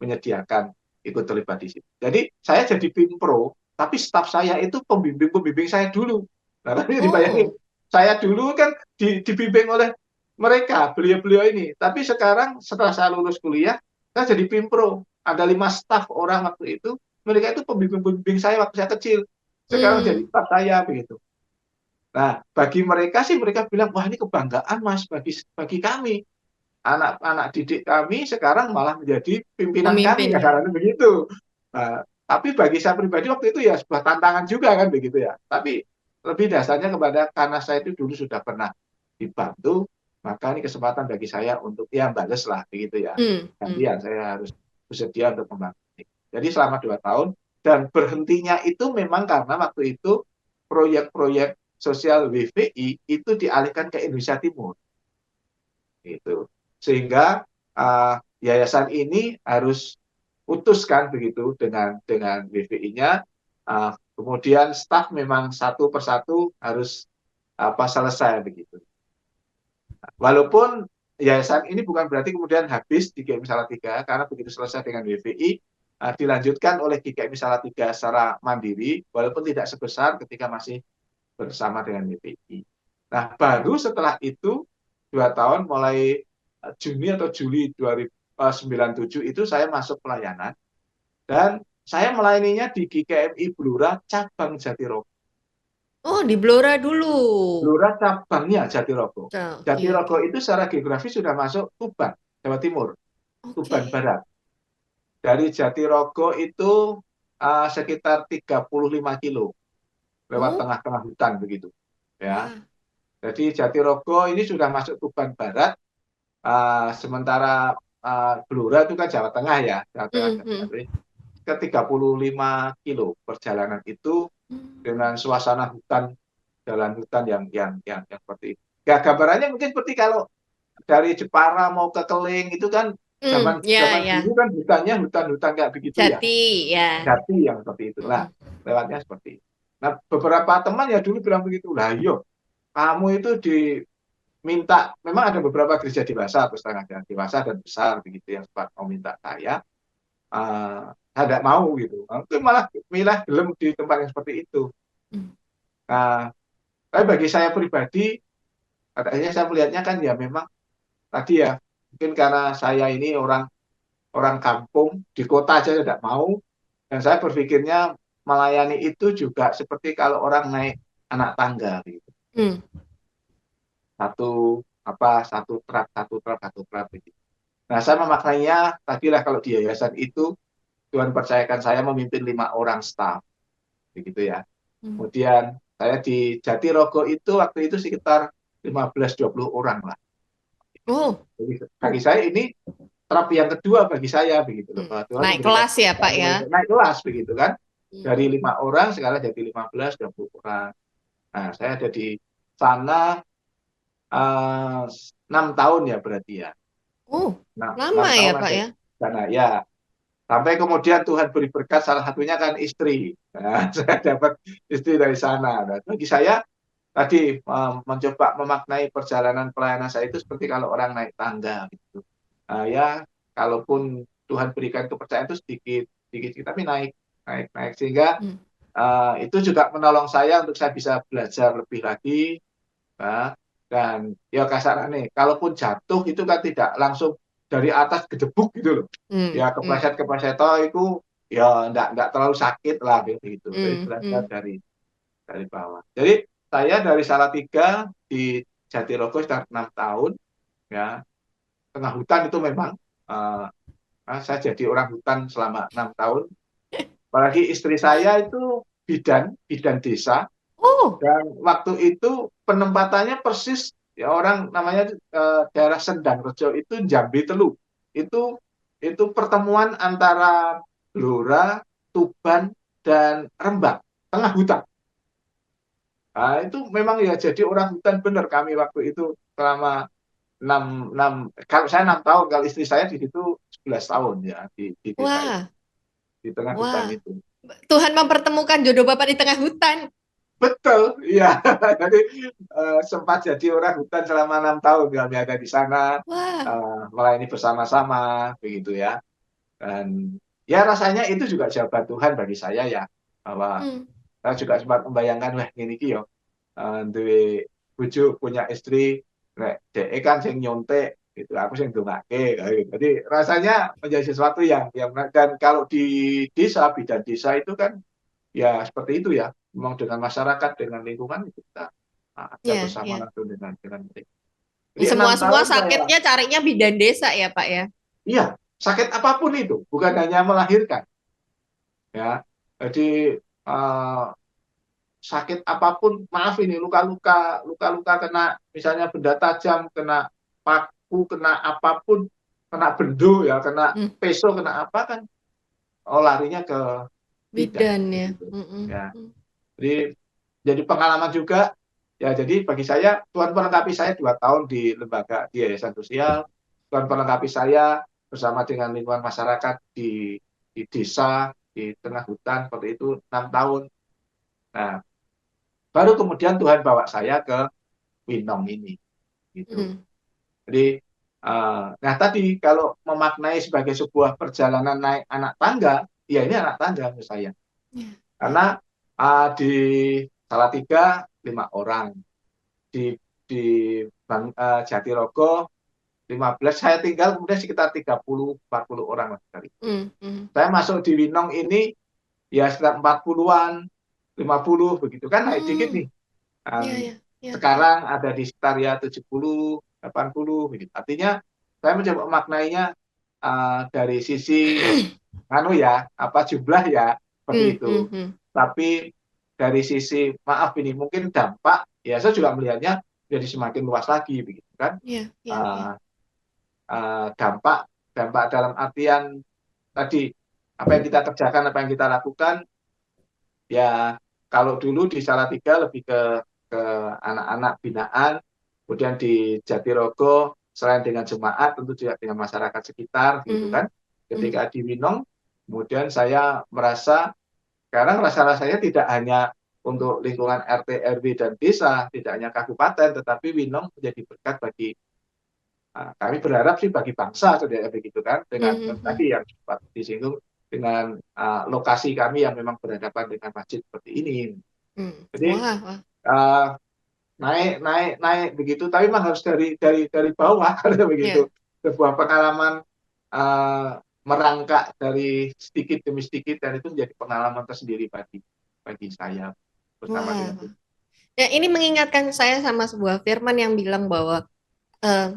menyediakan ikut terlibat di situ. Jadi saya jadi pimpro, tapi staf saya itu pembimbing-pembimbing saya dulu. Nah, tapi dibayangin, Oh, saya dulu kan dibimbing oleh mereka, beliau-beliau ini. Tapi sekarang setelah saya lulus kuliah, saya jadi pimpro. Ada 5 staf orang waktu itu, mereka itu pembimbing-pembimbing saya waktu saya kecil. Sekarang jadi hmm. staf saya begitu. Nah, bagi mereka sih mereka bilang, wah ini kebanggaan mas bagi kami anak-anak didik kami sekarang malah menjadi pimpinan kami Pemimpin. kadang-kadang begitu. Nah, tapi bagi saya pribadi waktu itu ya sebuah tantangan juga kan begitu ya. Tapi lebih dasarnya kepada karena saya itu dulu sudah pernah dibantu, maka ini kesempatan bagi saya untuk ya bales lah begitu ya. Hmm. Hmm. Gantian saya harus bersedia untuk membantu. Jadi selama 2 tahun dan berhentinya itu memang karena waktu itu proyek-proyek sosial WVI itu dialihkan ke Indonesia Timur gitu. Sehingga yayasan ini harus putuskan begitu dengan BVI-nya. Kemudian staf memang satu persatu harus selesai begitu. Walaupun yayasan ini bukan berarti kemudian habis di GKMI Salatiga karena begitu selesai dengan BVI dilanjutkan oleh GKMI Salatiga secara mandiri walaupun tidak sebesar ketika masih bersama dengan BVI. Nah, baru setelah itu 2 tahun mulai Juni atau Juli 2097 itu saya masuk pelayanan dan saya melayaninya di GKMI Blora cabang Jatirogo. Oh, di Blora dulu. Blora cabangnya Jatirogo. Oke, Jatirogo oke. itu secara geografis sudah masuk Tuban, Jawa Timur, Tuban Oke. Barat. Dari Jatirogo itu sekitar 35 kilo lewat Oh, tengah-tengah hutan begitu. Ya, wah. jadi Jatirogo ini sudah masuk Tuban Barat, sementara Blora itu kan Jawa Tengah ya, Jawa Tengah Hmm, dan hmm. Bali. Ke 35 kilo perjalanan itu dengan suasana hutan, jalan hutan yang seperti itu. Ya gambarannya mungkin seperti kalau dari Jepara mau ke Keling itu kan zaman Ya, zaman ya. dulu kan hutannya hutan-hutan kayak begitu ya, Jati, ya. jati yang seperti itu. Nah, Mm-mm. lewatnya seperti itu. Nah, beberapa teman ya dulu bilang begitu, lah yo, kamu itu diminta, memang ada beberapa gereja dewasa, setengah dewasa dan besar begitu yang sempat mau minta saya tidak mau gitu. Itu malah milah gelem di tempat yang seperti itu. Mm. Nah, tapi bagi saya pribadi, katanya saya melihatnya kan ya memang tadi ya, mungkin karena saya ini orang orang kampung, di kota aja tidak mau, dan saya berpikirnya melayani itu juga seperti kalau orang naik anak tangga gitu. Mm. Satu satu truk begitu. Nah, saya memaknainya tadi lah kalau di yayasan itu Tuhan percayakan saya memimpin 5 orang staf begitu ya. Mm. Kemudian saya di Jatirogo itu waktu itu sekitar 15-20 orang lah. Oh, Jadi bagi saya ini terapi yang kedua bagi saya begitu loh. mm. Bahwa Tuhan Naik memberikan kelas ya, Pak ya? untuk naik kelas begitu kan. Dari Mm. 5 orang sekarang jadi 15-20 orang. Nah, saya ada di sana 6 tahun ya berarti ya. Oh, Nah, enam lama ya, tahun Pak ada ya? di sana ya. Sampai kemudian Tuhan beri berkat, salah satunya kan istri. Nah, saya dapat istri dari sana. Nah, bagi saya tadi mencoba memaknai perjalanan pelayanan saya itu seperti kalau orang naik tangga gitu. Ya, kalaupun Tuhan berikan kepercayaan itu sedikit, sedikit, tapi naik, naik, naik sehingga Mm. itu juga menolong saya untuk saya bisa belajar lebih lagi. Nah, dan ya kasarnya nih, kalaupun jatuh itu kan tidak langsung dari atas gedebuk gitu loh. Mm. Ya Mm. kepleset-kepleset itu ya enggak terlalu sakit lah gitu. Jadi Mm. belajar Mm. dari bawah. Jadi saya dari Salatiga di Jatirogo sekitar 6 tahun ya. Tengah hutan itu memang uh, saya jadi orang hutan selama 6 tahun. Apalagi istri saya itu bidan desa, Oh, dan waktu itu penempatannya persis ya orang namanya daerah Sendang Rejo itu Jambi Telu. Itu itu pertemuan antara Blora, Tuban dan Rembang, tengah hutan. Nah, itu memang ya jadi orang hutan benar kami waktu itu selama 6 kalau saya 6 tahun, kalau istri saya di situ 11 tahun ya di desa itu, wah, di tengah hutan wah. itu. Tuhan mempertemukan jodoh Bapak di tengah hutan. Betul, iya. Jadi sempat jadi orang hutan selama 6 tahun kami ada di sana, Wah. melayani bersama-sama begitu ya. Dan ya rasanya itu juga jawaban Tuhan bagi saya ya, bahwa Mm. saya juga sempat membayangkan wah ini ki yo duwe bojo punya istri, nek dhek kan sing nyontek gitu, aku sing ndongake kayak gitu. Jadi rasanya menjadi sesuatu yang dan kalau di desa bidan desa itu kan ya seperti itu ya, memang dengan masyarakat dengan lingkungan itu kita ada Ya, bersama ya. langsung dengan mereka. Jadi enam Semua-semua tahun saya sakitnya carinya bidan desa ya, Pak ya? iya sakit apapun itu bukan hanya melahirkan ya. Jadi uh, sakit apapun, maaf ini luka-luka kena misalnya benda tajam, kena paku, kena apapun, kena bendo ya, kena Mm. peso, kena apa kan, oh larinya ke bidan Bidan ya. begitu Mm-mm. ya. Jadi pengalaman juga ya. Jadi bagi saya Tuhan melengkapi saya 2 tahun di lembaga di yayasan sosial. Tuhan melengkapi saya bersama dengan lingkungan masyarakat di desa di tengah hutan seperti itu 6 tahun. Nah, baru kemudian Tuhan bawa saya ke Winong ini, gitu. Mm. Jadi, nah tadi kalau memaknai sebagai sebuah perjalanan naik anak tangga, ya ini anak tangga menurut saya. Ya, ya. Karena di Salatiga 5 orang, di Jatirogo 15 saya tinggal kemudian sekitar 30-40 orang lah kali. Hmm, hmm. Saya masuk di Winong ini ya sekitar 40-an, 50 begitu kan naik dikit Hmm, nih. ya, Um, ya, ya, ya. Sekarang ada di sekitar ya 70, 80 begitu. Artinya saya mencoba maknainya dari sisi anu ya, apa jumlah ya seperti Hmm, itu. hmm, hmm. Tapi dari sisi maaf ini mungkin dampak ya saya juga melihatnya jadi semakin luas lagi begitu kan. Ya, ya, ya. Uh, Dampak dampak dalam artian tadi apa yang kita kerjakan, apa yang kita lakukan ya kalau dulu di Salatiga lebih ke anak-anak binaan, kemudian di Jatirogo selain dengan jemaat tentu juga dengan masyarakat sekitar gitu Hmm, kan. hmm, Ketika di Winong kemudian saya merasa sekarang rasa-rasanya tidak hanya untuk lingkungan RT, RW dan desa, tidak hanya kabupaten, tetapi Winong menjadi berkat bagi kami berharap sih bagi bangsa saudara begitu kan dengan hmm, hmm, tadi yang sempat disinggung dengan lokasi kami yang memang berhadapan dengan masjid seperti ini. hmm. Jadi Wah, wah. uh, naik naik naik begitu, tapi memang harus dari bawah karena begitu Ya. sebuah pengalaman merangkak dari sedikit demi sedikit dan itu menjadi pengalaman tersendiri bagi saya bersama Wah, dengan wah. Ya, ini mengingatkan saya sama sebuah firman yang bilang bahwa eh,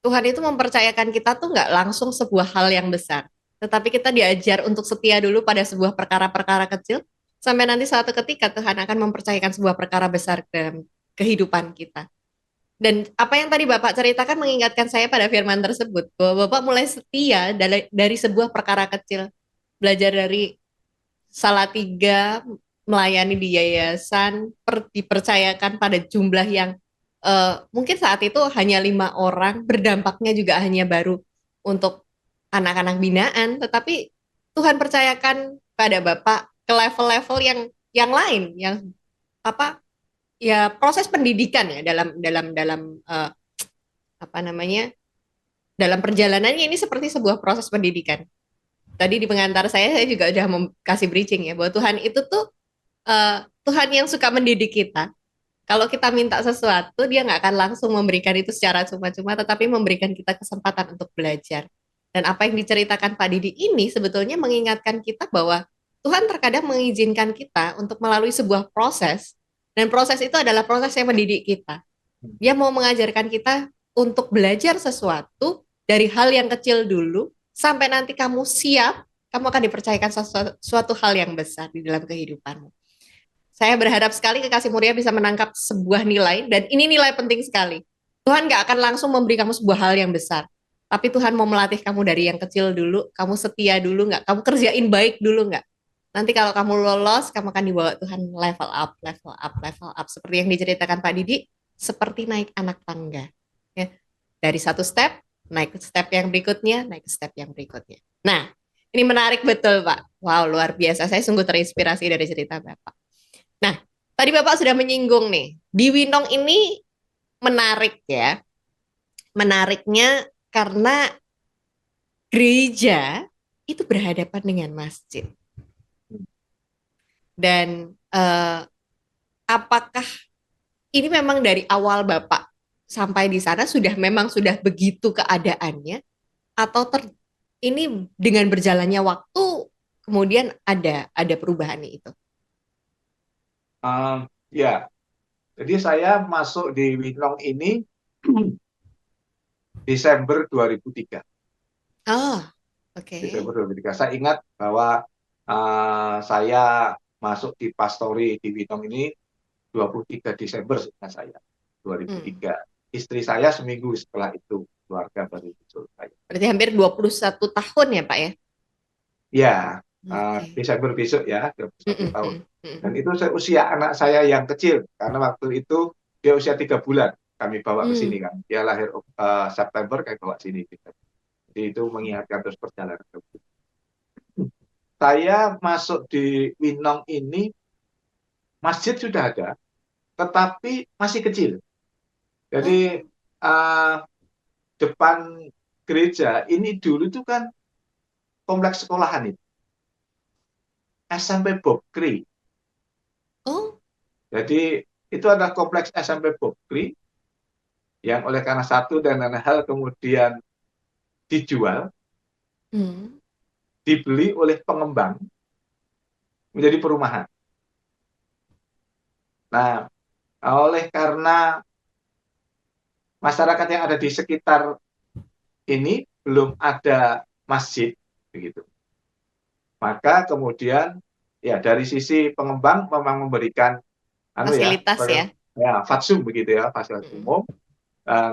Tuhan itu mempercayakan kita tuh nggak langsung sebuah hal yang besar, tetapi kita diajar untuk setia dulu pada sebuah perkara-perkara kecil, sampai nanti suatu ketika Tuhan akan mempercayakan sebuah perkara besar dalam kehidupan kita. Dan apa yang tadi Bapak ceritakan mengingatkan saya pada firman tersebut, bahwa Bapak mulai setia dari sebuah perkara kecil, belajar dari Salatiga, melayani di yayasan, dipercayakan pada jumlah yang mungkin saat itu hanya 5 orang, berdampaknya juga hanya baru untuk anak-anak binaan, tetapi Tuhan percayakan pada Bapak ke level-level yang lain, yang apa ya proses pendidikan ya dalam apa namanya dalam perjalanannya ini seperti sebuah proses pendidikan. Tadi di pengantar saya juga udah kasih bridging ya bahwa Tuhan itu tuh Tuhan yang suka mendidik kita. Kalau kita minta sesuatu, dia nggak akan langsung memberikan itu secara cuma-cuma, tetapi memberikan kita kesempatan untuk belajar. Dan apa yang diceritakan Pak Didi ini sebetulnya mengingatkan kita bahwa Tuhan terkadang mengizinkan kita untuk melalui sebuah proses, dan proses itu adalah proses yang mendidik kita. Dia mau mengajarkan kita untuk belajar sesuatu dari hal yang kecil dulu, sampai nanti kamu siap, kamu akan dipercayakan suatu hal yang besar di dalam kehidupanmu. Saya berharap sekali Kekasih Muria bisa menangkap sebuah nilai, dan ini nilai penting sekali. Tuhan gak akan langsung memberi kamu sebuah hal yang besar, tapi Tuhan mau melatih kamu dari yang kecil dulu, kamu setia dulu nggak, kamu kerjain baik dulu nggak. Nanti kalau kamu lolos, kamu akan dibawa Tuhan level up, level up, level up. Seperti yang diceritakan Pak Didi, seperti naik anak tangga. Ya. Dari satu step, naik ke step yang berikutnya, naik ke step yang berikutnya. Nah, ini menarik betul Pak. Wow, luar biasa. Saya sungguh terinspirasi dari cerita Bapak. Nah, tadi Bapak sudah menyinggung nih, di Winong ini menarik ya. Menariknya karena gereja itu berhadapan dengan masjid. Dan apakah ini memang dari awal Bapak sampai di sana sudah begitu keadaannya, atau ini dengan berjalannya waktu kemudian ada perubahan itu? Ya, jadi saya masuk di Winong ini Desember 2003. Oh, oke. Desember 2003. Saya ingat bahwa saya masuk di pastori di Winong ini 23 Desember seingat saya, Hmm. 2003. Istri saya seminggu setelah itu, keluarga baru muncul saya. Berarti hampir 21 tahun ya, Pak ya? Ya, Oke. Desember besok ya, Mm, 21 mm, tahun. mm, mm. Dan itu usia anak saya yang kecil, karena waktu itu dia usia 3 bulan. Kami bawa ke sini Hmm. kan. Dia lahir September, kami bawa sini. Jadi itu mengingatkan terus perjalanan. Saya masuk di Winong ini, masjid sudah ada, tetapi masih kecil. Jadi Oh, uh, depan gereja ini dulu itu kan kompleks sekolahan itu, SMP Bob Kri. oh, Jadi itu adalah kompleks SMP Bob Kri yang oleh karena satu dan lain hal kemudian dijual, Hmm. dibeli oleh pengembang menjadi perumahan. Nah, oleh karena masyarakat yang ada di sekitar ini belum ada masjid, begitu. Maka kemudian ya dari sisi pengembang memang memberikan Fasilitas ya. fatsum begitu ya, fasilitas Hmm. umum,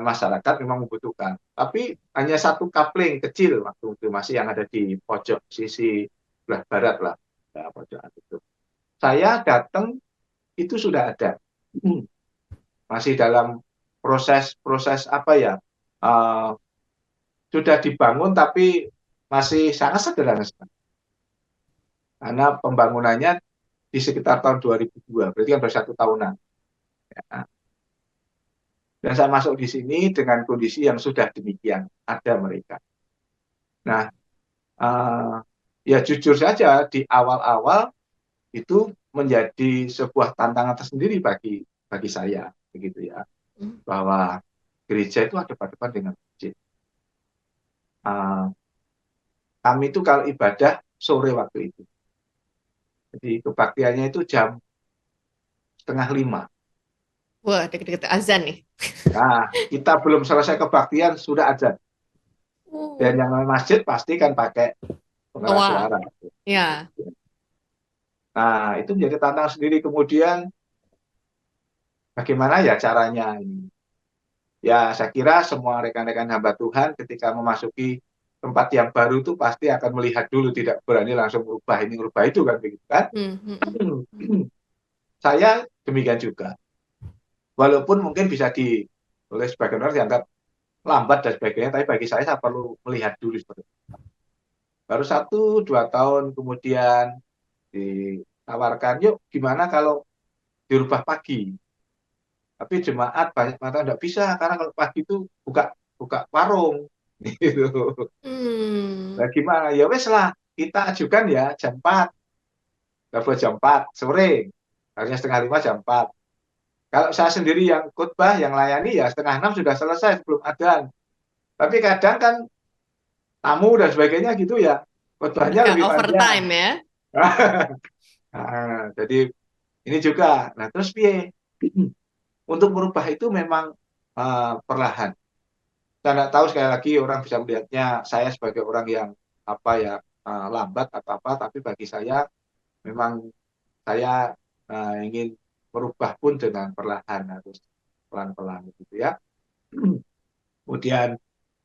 masyarakat memang membutuhkan. Tapi hanya satu kapling kecil waktu itu masih yang ada di pojok sisi sebelah barat lah, ya, pojok itu. Saya datang itu sudah ada, masih dalam proses apa ya, uh, sudah dibangun tapi masih sangat sederhana sekali. Karena pembangunannya di sekitar tahun 2002, berarti kan baru 1 tahunan. Ya. Dan saya masuk di sini dengan kondisi yang sudah demikian, ada mereka. Nah, ya jujur saja di awal-awal itu menjadi sebuah tantangan tersendiri bagi saya, begitu ya, Hmm. bahwa gereja itu ada depan dengan masjid. Kami itu kalau ibadah sore waktu itu, jadi kebaktiannya itu jam 4:30. Wah, deket-deket azan nih. Nah, kita belum selesai kebaktian sudah azan. Dan Uh, yang namanya masjid pasti kan pakai pengeras Wah, suara. ya. Nah, itu menjadi tantangan sendiri. Kemudian bagaimana ya caranya ini? Ya, saya kira semua rekan-rekan hamba Tuhan ketika memasuki tempat yang baru itu pasti akan melihat dulu, tidak berani langsung merubah ini, merubah itu kan begitu kan. Hmm, hmm, hmm. Saya demikian juga. Walaupun mungkin bisa oleh sebagian orang dianggap lambat dan sebagainya, tapi bagi saya perlu melihat dulu seperti itu. Baru 1-2 tahun kemudian ditawarkan, yuk gimana kalau dirubah pagi? Tapi jemaat banyak mata tidak bisa karena kalau pagi itu buka buka warung gitu. Hmm. Nah, gimana? Ya wes lah, kita ajukan ya jam 4, nggak boleh jam 4 sore, harusnya 4:30 jam 4. Kalau saya sendiri yang khotbah, yang layani ya 5:30 sudah selesai sebelum adzan. Tapi kadang kan tamu dan sebagainya gitu ya, khotbahnya Mereka lebih panjang. overtime ya. Nah, jadi ini juga. Nah, terus piye? Untuk merubah itu memang perlahan. Saya tidak tahu sekali lagi orang bisa melihatnya saya sebagai orang yang apa ya, lambat atau apa, tapi bagi saya memang saya ingin merubah pun dengan perlahan, harus pelan-pelan gitu ya. Kemudian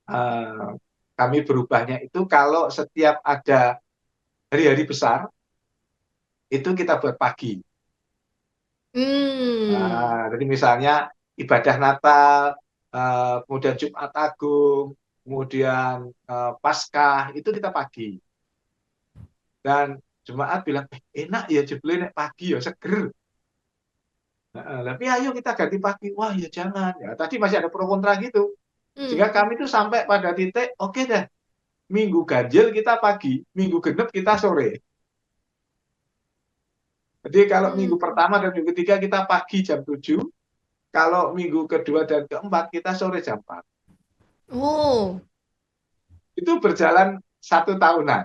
uh, kami berubahnya itu kalau setiap ada hari-hari besar itu kita buat pagi. Hmm. Jadi misalnya ibadah Natal, kemudian Jumat Agung, kemudian Paskah itu kita pagi. Dan jemaat bilang, enak ya jebule nek pagi ya seger. Tapi ayo kita ganti pagi. Wah ya jangan. Ya, tadi masih ada pro kontra gitu. Sehingga Hmm. kami itu sampai pada titik, oke deh, minggu ganjil kita pagi, minggu genep kita sore. Jadi kalau minggu Hmm. pertama dan minggu ketiga kita pagi jam 7, kalau minggu kedua dan keempat kita sore jam 4. Oh. Itu berjalan 1 tahunan.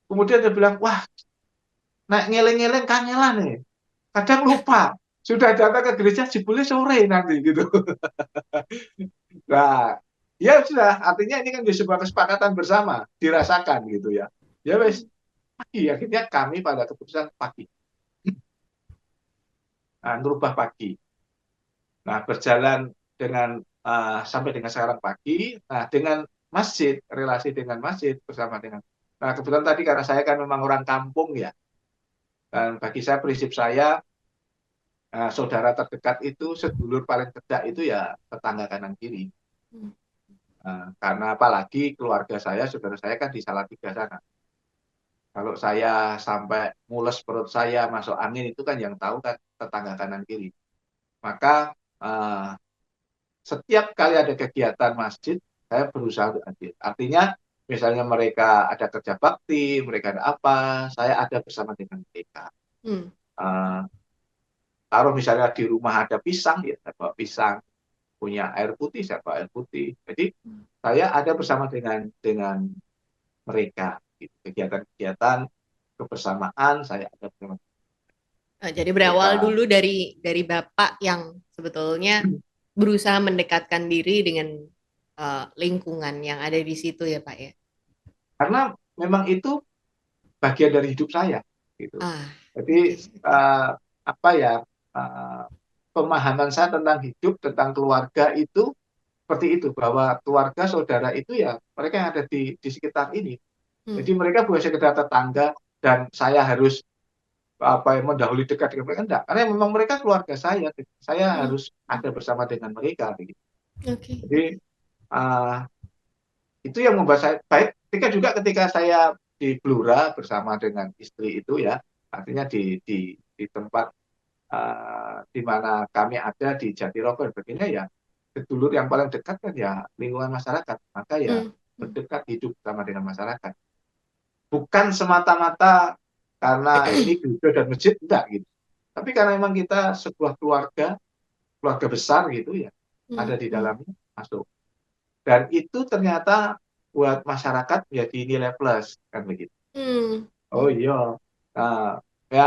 Kemudian dia bilang, wah, naik ngeleng-ngeleng kangelan nih. Kadang lupa. Sudah datang ke gereja, jebule sore nanti gitu. Nah, ya sudah, artinya ini kan di sebuah kesepakatan bersama, dirasakan gitu ya. Ya wes, Hmm. pagi. Akhirnya kami pada keputusan pagi. Nah, merubah pagi. Nah, berjalan dengan sampai dengan sekarang pagi. Nah, dengan masjid, relasi dengan masjid bersama dengan. Nah, kebetulan tadi karena saya kan memang orang kampung ya. Dan bagi saya prinsip saya, saudara terdekat itu, sedulur paling dekat itu ya tetangga kanan kiri. Hmm. Karena apalagi keluarga saya, saudara saya kan di Salatiga sana. Kalau saya sampai mules perut saya masuk angin itu kan yang tahu kan tetangga kanan kiri. Maka setiap kali ada kegiatan masjid, saya berusaha untuk hadir. Artinya, misalnya mereka ada kerja bakti, mereka ada apa, saya ada bersama dengan mereka. Hmm. Uh, Taruh misalnya di rumah ada pisang, ya saya bawa pisang. punya air putih, saya bawa air putih. Jadi saya ada bersama dengan mereka. Gitu. Kegiatan-kegiatan kebersamaan saya ada bersama Jadi berawal mereka. dulu dari Bapak yang sebetulnya berusaha mendekatkan diri dengan lingkungan yang ada di situ ya Pak ya. Karena memang itu bagian dari hidup saya. Gitu. Ah, Jadi oke, oke. apa ya, uh, pemahaman saya tentang hidup, tentang keluarga itu seperti itu, bahwa keluarga saudara itu ya mereka yang ada di sekitar ini. Hmm, Jadi mereka bukan sekedar tetangga dan saya harus apa yang mendahului dekat dengan mereka, enggak, karena memang mereka keluarga saya hmm, harus ada bersama dengan mereka begitu. oke. Jadi uh, itu yang membuat saya baik ketika saya di Blora bersama dengan istri itu ya, artinya di tempat di mana kami ada di Jatirogo dan sebagainya ya, sedulur yang paling dekat kan ya lingkungan masyarakat, maka ya Hmm, hmm, berdekat hidup sama dengan masyarakat, bukan semata-mata karena ini gereja dan masjid, enggak gitu, tapi karena memang kita sebuah keluarga besar gitu ya, hmm, ada di hmm, dalamnya masuk, dan itu ternyata buat masyarakat menjadi nilai plus kan begitu. hmm, Oh hmm. iya, nah, ya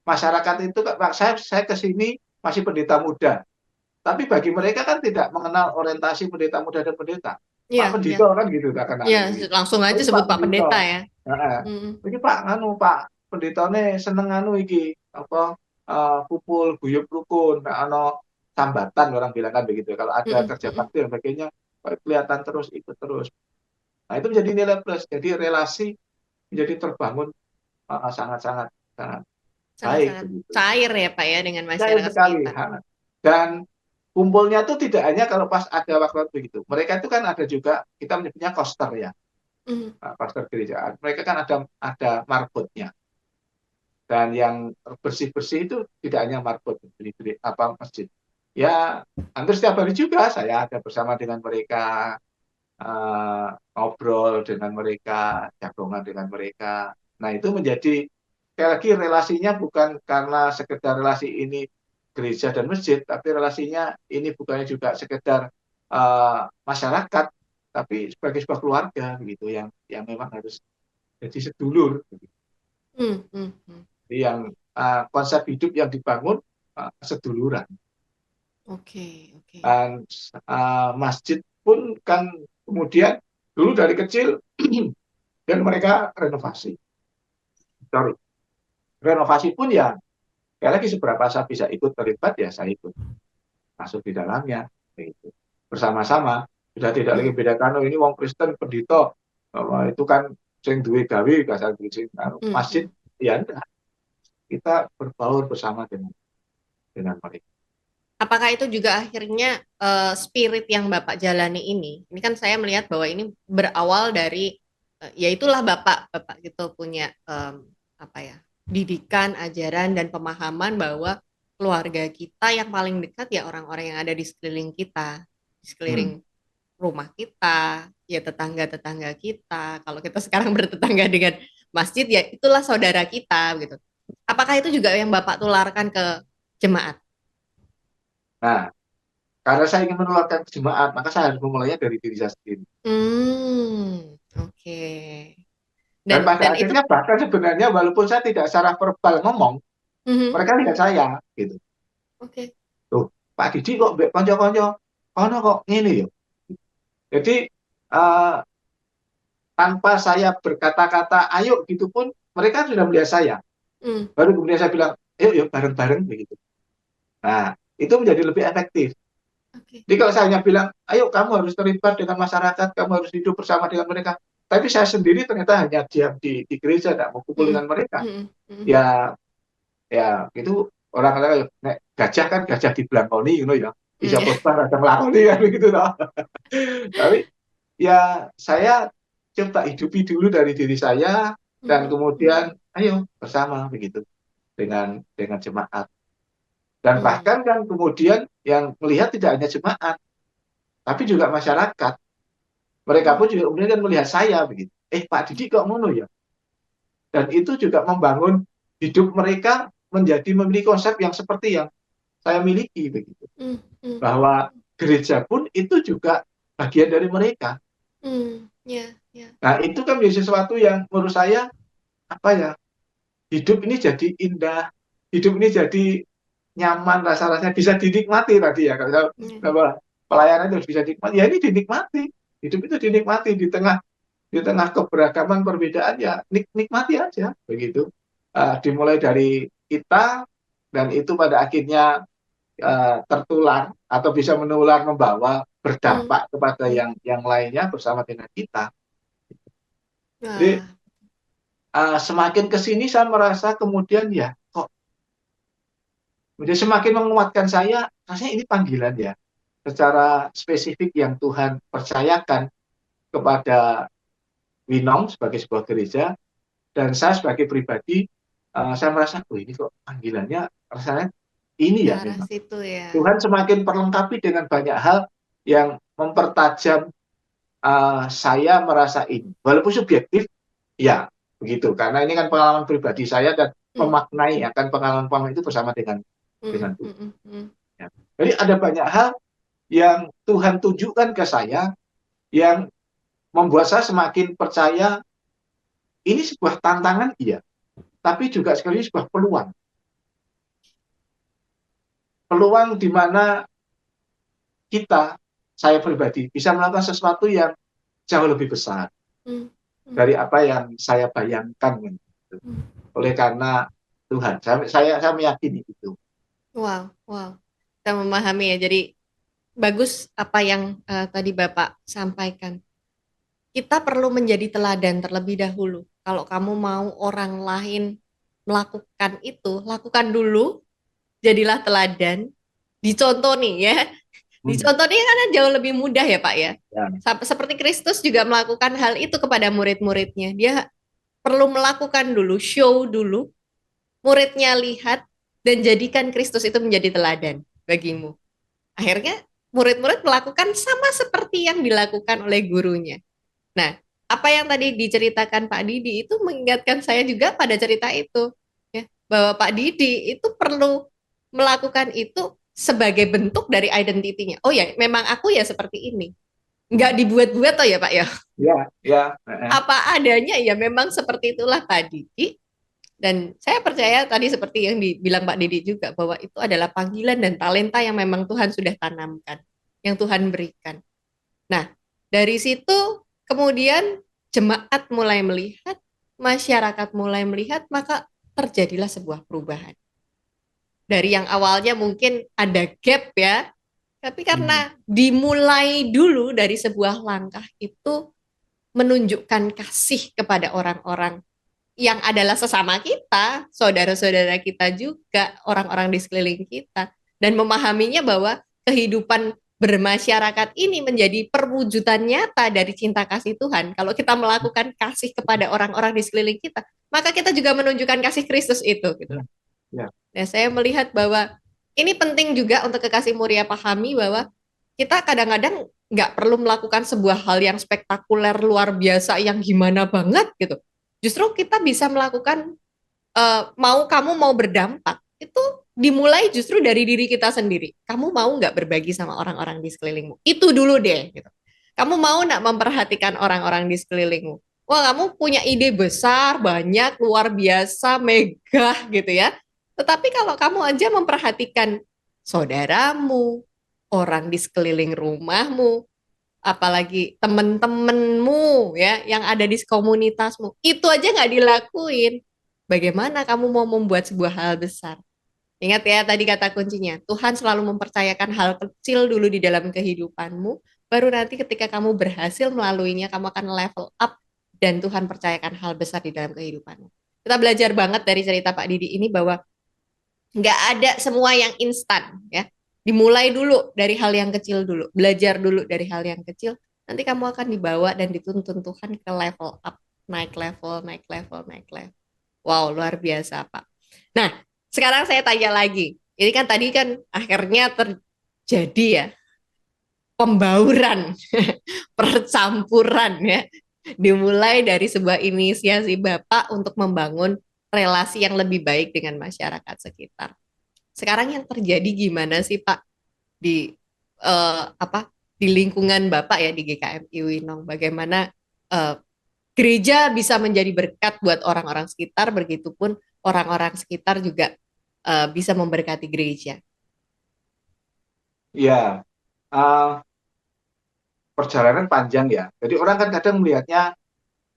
masyarakat itu saya ke sini masih pendeta muda, tapi bagi mereka kan tidak mengenal orientasi pendeta muda dan pendeta. Iya, Pak iya. Pendito kan gitu tak Iya, kenalnya gitu. langsung Oh aja ini Pak sebut Pak Pendito. Pendeta ya. Nah, Hmm, ini Pak Penditone seneng iki apa, kumpul guyub rukun, nah, sambatan orang bilang kan begitu. Kalau ada hmm, kerja hmm, bakti dan sebagainya kelihatan terus ikut terus. Nah itu menjadi nilai plus. Jadi relasi menjadi terbangun sangat-sangat sangat baik sangat-sangat begitu. cair ya Pak ya dengan Cair masyarakat sekali. sekitar. Dan kumpulnya tuh tidak hanya kalau pas ada waktu begitu. Mereka itu kan ada juga kita menyebutnya koster ya, Hmm, koster gereja. Mereka kan ada marbotnya. Dan yang bersih-bersih itu tidak hanya marbot di apa masjid. Ya hampir setiap hari juga saya ada bersama dengan mereka, ngobrol dengan mereka, jagongan dengan mereka. Nah itu menjadi sekali lagi relasinya bukan karena sekedar relasi ini gereja dan masjid, tapi relasinya ini bukannya juga sekedar masyarakat, tapi sebagai sebuah keluarga gitu yang memang harus jadi sedulur. Gitu. hmm, hmm, hmm. Jadi yang konsep hidup yang dibangun seduluran. Oke, oke. Dan masjid pun kan kemudian dulu dari kecil dan mereka renovasi. Sorry. Renovasi pun ya, kayak lagi seberapa saya bisa ikut terlibat ya saya ikut masuk di dalamnya, gitu. Bersama-sama sudah tidak lagi Hmm, bedakan, oh ini wong Kristen pendito, itu kan sing duwe gawe kasar sing hmm, masjid, hmm. ya enggak, kita berbaur bersama dengan mereka. Apakah itu juga akhirnya spirit yang Bapak jalani ini kan saya melihat bahwa ini berawal dari ya itulah Bapak gitu punya apa ya didikan, ajaran dan pemahaman bahwa keluarga kita yang paling dekat ya orang-orang yang ada di sekeliling kita, di sekeliling Hmm. rumah kita, ya tetangga-tetangga kita. Kalau kita sekarang bertetangga dengan masjid ya itulah saudara kita gitu. Apakah itu juga yang Bapak tularkan ke jemaat? Nah, karena saya ingin menularkan ke jemaat, maka saya harus memulainya dari diri saya sendiri. Hmm, oke. Dan Dan pada itu, akhirnya bahkan sebenarnya walaupun saya tidak secara verbal ngomong, mhm, mereka lihat saya gitu. oke. Tuh, Pak Didi kok mbek kanca-kanca kono kok ngene ya. Jadi uh, tanpa saya berkata-kata ayo gitu pun mereka sudah melihat saya. Hmm, Baru kemudian saya bilang, ayo yuk bareng-bareng begitu. Nah, itu menjadi lebih efektif. oke. Jadi kalau saya hanya bilang, ayo kamu harus terlibat dengan masyarakat, kamu harus hidup bersama dengan mereka. Tapi saya sendiri ternyata hanya diam di gereja, tidak mau kumpul Hmm, dengan mereka. hmm, hmm, Ya, ya itu orang kata gajah kan gajah di belangkoni, you know, ya. hmm, Bisa ya. prosper ada melakoni kan begitu. No? Tapi ya saya coba hidupi dulu dari diri saya dan Hmm, hmm, kemudian ayo bersama begitu dengan jemaat. Dan hmm, bahkan kan kemudian yang melihat tidak hanya jemaat, tapi juga masyarakat. Mereka hmm, pun juga kemudian kan melihat saya begitu. Pak Didi kok ngono ya? Dan itu juga membangun hidup mereka menjadi memiliki konsep yang seperti yang saya miliki begitu. hmm, hmm, Bahwa hmm. gereja pun itu juga bagian dari mereka. Ya, ya. Nah, itu kan menjadi sesuatu yang menurut saya apa ya? Hidup ini jadi indah, hidup ini jadi nyaman, rasa-rasanya bisa dinikmati tadi ya. Ya. Kalau pelayanan itu bisa dinikmati, ya ini dinikmati. Hidup itu dinikmati di tengah keberagaman perbedaan ya nikmati aja begitu. Dimulai dari kita dan itu pada akhirnya tertular atau bisa menular membawa Hmm, berdampak kepada hmm. yang lainnya bersama dengan kita. Jadi Wah, semakin ke sini saya merasa kemudian ya kok menjadi semakin menguatkan saya rasanya ini panggilan ya secara spesifik yang Tuhan percayakan kepada Winong sebagai sebuah gereja dan saya sebagai pribadi saya merasa oh ini kok panggilannya rasanya ke ini ya arah memang situ ya. Tuhan semakin perlengkapi dengan banyak hal yang mempertajam saya merasa ini walaupun subjektif ya begitu karena ini kan pengalaman pribadi saya dan Hmm, memaknai akan pengalaman-pengalaman itu bersama dengan hmm, Tuhan. hmm, hmm. Ya. Jadi ada banyak hal yang Tuhan tunjukkan ke saya yang membuat saya semakin percaya ini sebuah tantangan iya, tapi juga sekali sebuah peluang. Peluang di mana kita, saya pribadi, bisa melakukan sesuatu yang jauh lebih besar Hmm, hmm, dari apa yang saya bayangkan. Gitu. hmm. Oleh karena Tuhan, saya meyakini itu. Wow, wow. Kita memahami ya. Jadi bagus apa yang tadi Bapak sampaikan. Kita perlu menjadi teladan terlebih dahulu. Kalau kamu mau orang lain melakukan itu, lakukan dulu, jadilah teladan. Dicontoh nih ya. Hmm. Dicontoh nih karena jauh lebih mudah ya Pak ya. Ya. Seperti Kristus juga melakukan hal itu kepada murid-muridnya. Dia perlu melakukan dulu, show dulu, muridnya lihat, dan jadikan Kristus itu menjadi teladan bagimu. Akhirnya murid-murid melakukan sama seperti yang dilakukan oleh gurunya. Nah, apa yang tadi diceritakan Pak Didi itu mengingatkan saya juga pada cerita itu, ya, bahwa Pak Didi itu perlu melakukan itu sebagai bentuk dari identitinya. Oh ya, memang aku ya seperti ini. Nggak dibuat-buat toh ya Pak ya. Ya, ya, Apa adanya ya memang seperti itulah Pak Didi. Dan saya percaya tadi seperti yang dibilang Pak Didi juga bahwa itu adalah panggilan dan talenta yang memang Tuhan sudah tanamkan, yang Tuhan berikan. Nah, dari situ kemudian jemaat mulai melihat, masyarakat mulai melihat, maka terjadilah sebuah perubahan. Dari yang awalnya mungkin ada gap ya, tapi hmm. karena dimulai dulu dari sebuah langkah itu menunjukkan kasih kepada orang-orang yang adalah sesama kita, saudara-saudara kita juga, orang-orang di sekeliling kita, dan memahaminya bahwa kehidupan bermasyarakat ini menjadi perwujudan nyata dari cinta kasih Tuhan. Kalau kita melakukan kasih kepada orang-orang di sekeliling kita, maka kita juga menunjukkan kasih Kristus itu. Gitu. Ya, ya. Nah, saya melihat bahwa ini penting juga untuk kekasih Muria pahami bahwa kita kadang-kadang nggak perlu melakukan sebuah hal yang spektakuler luar biasa yang gimana banget gitu. Justru kita bisa melakukan kamu mau berdampak itu dimulai justru dari diri kita sendiri. Kamu mau nggak berbagi sama orang-orang di sekelilingmu? Itu dulu deh. Gitu. Kamu mau nggak memperhatikan orang-orang di sekelilingmu? Wah, kamu punya ide besar, banyak, luar biasa, megah gitu ya. Tetapi kalau kamu aja memperhatikan saudaramu, orang di sekeliling rumahmu, apalagi temen-temenmu ya yang ada di komunitasmu itu aja nggak dilakuin bagaimana kamu mau membuat sebuah hal besar. Ingat ya tadi kata kuncinya Tuhan selalu mempercayakan hal kecil dulu di dalam kehidupanmu baru nanti ketika kamu berhasil melaluinya kamu akan level up dan Tuhan percayakan hal besar di dalam kehidupanmu. Kita belajar banget dari cerita Pak Didi ini bahwa nggak ada semua yang instan ya. Dimulai dulu dari hal yang kecil dulu, belajar dulu dari hal yang kecil, nanti kamu akan dibawa dan dituntun Tuhan ke level up, naik level, naik level, naik level. Wow, luar biasa Pak. Nah, sekarang saya tanya lagi. Ini kan tadi kan akhirnya terjadi ya pembauran, percampuran ya. Dimulai dari sebuah inisiasi Bapak untuk membangun relasi yang lebih baik dengan masyarakat sekitar. Sekarang yang terjadi gimana sih Pak di apa di lingkungan Bapak ya di GKMI Winong, bagaimana eh, gereja bisa menjadi berkat buat orang-orang sekitar, begitupun orang-orang sekitar juga bisa memberkati gereja. Ya, uh, perjalanan panjang ya. Jadi orang kan kadang melihatnya,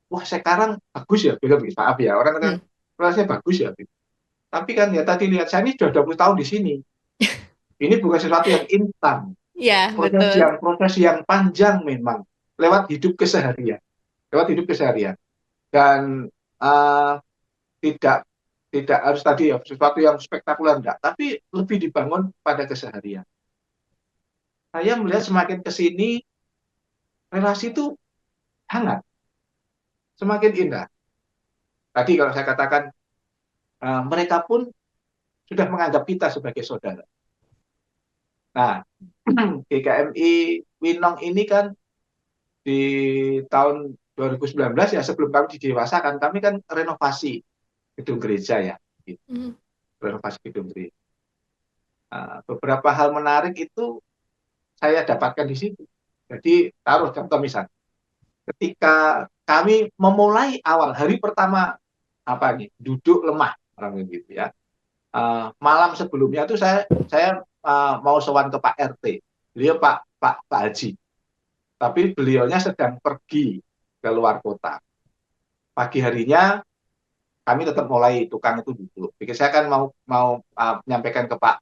wah sekarang bagus ya, bilang gitu. Maaf ya, orang kadang Hmm. rasanya bagus ya. Gitu. Tapi kan ya tadi lihat saya ini sudah 20 tahun di sini. Ini bukan sesuatu yang instan. Ya, Proses betul. yang proses yang panjang memang lewat hidup keseharian, lewat hidup keseharian. Dan uh, tidak tidak harus tadi ya sesuatu yang spektakuler enggak, tapi lebih dibangun pada keseharian. Saya melihat semakin ke sini relasi itu hangat, semakin indah. Tadi kalau saya katakan mereka pun sudah menganggap kita sebagai saudara. Nah, GKMI Winong ini kan di tahun 2019 ya sebelum kami didewasakan, kami kan renovasi gedung gereja ya, gitu. Hmm. Renovasi gedung gereja. Beberapa hal menarik itu saya dapatkan di situ. Jadi taruh contoh misalnya, ketika kami memulai awal hari pertama apa nih duduk lemah orang gitu ya. Malam sebelumnya tuh saya mau sowan ke Pak RT, beliau Pak Haji, tapi beliaunya sedang pergi ke luar kota. Pagi harinya kami tetap mulai tukang itu duduk. Pikir saya kan mau mau menyampaikan ke Pak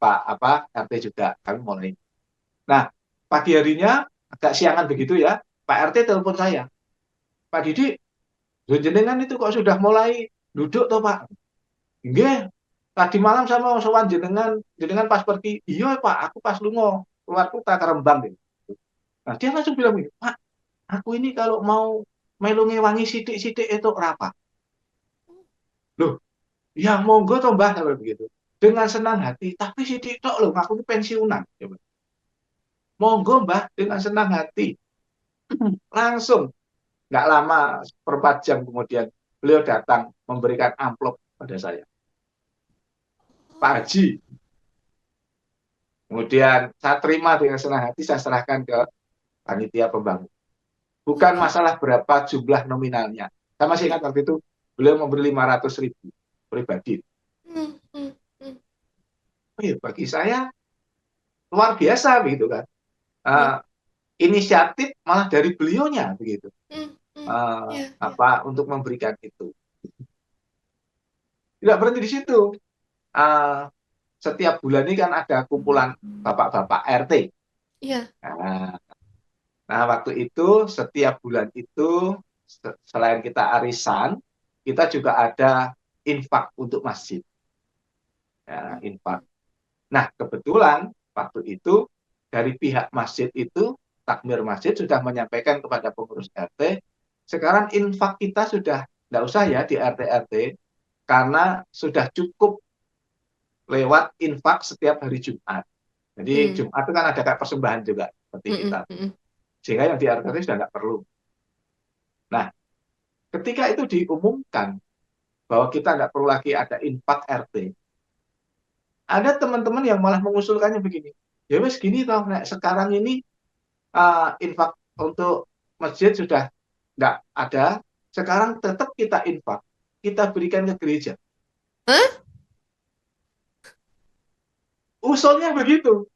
apa RT juga kami mulai. Nah pagi harinya agak siangan begitu ya, Pak RT telepon saya, Pak Didi, jenengan itu kok sudah mulai duduk toh Pak? Nggih, tadi malam sama sowan jenengan, jenengan pas pergi, iya Pak, aku pas lungo keluar kota ke Rembang gitu. Nah dia langsung bilang gini, Pak, aku ini kalau mau melu ngewangi sidik-sidik itu apa? Loh, ya monggo toh Mbah, kalau begitu. Dengan senang hati, tapi sidik tok loh, aku ini pensiunan. Monggo Mbah, dengan senang hati. Langsung, nggak lama, seperempat jam kemudian, beliau datang memberikan amplop pada saya. Pak Haji, kemudian saya terima dengan senang hati, saya serahkan ke panitia pembangun. Bukan Oke. masalah berapa jumlah nominalnya. Saya masih ingat waktu itu beliau memberi 500.000 pribadi. Hmm, hmm, hmm, Oh ya, bagi saya luar biasa begitu kan. ya, Uh, Inisiatif malah dari beliaunya begitu. hmm, hmm, ya, ya. Apa untuk memberikan itu. Tidak berhenti di situ. Uh, Setiap bulan ini kan ada kumpulan bapak-bapak RT. Iya. Nah, nah, waktu itu setiap bulan itu selain kita arisan, kita juga ada infak untuk masjid. Ya, infak. Nah, kebetulan waktu itu dari pihak masjid itu, takmir masjid sudah menyampaikan kepada pengurus RT, sekarang infak kita sudah tidak usah ya di RT-RT, karena sudah cukup lewat infak setiap hari Jumat. Jadi Hmm, Jumat itu kan ada kayak persembahan juga seperti hmm, kita. hmm, hmm. Sehingga yang di RT sudah nggak perlu. Nah, ketika itu diumumkan bahwa kita nggak perlu lagi ada infak RT, ada teman-teman yang malah mengusulkannya begini. Ya wes gini toh, nah, sekarang ini infak untuk masjid sudah nggak ada, sekarang tetap kita infak, kita berikan ke gereja. Hah? Usulnya begitu.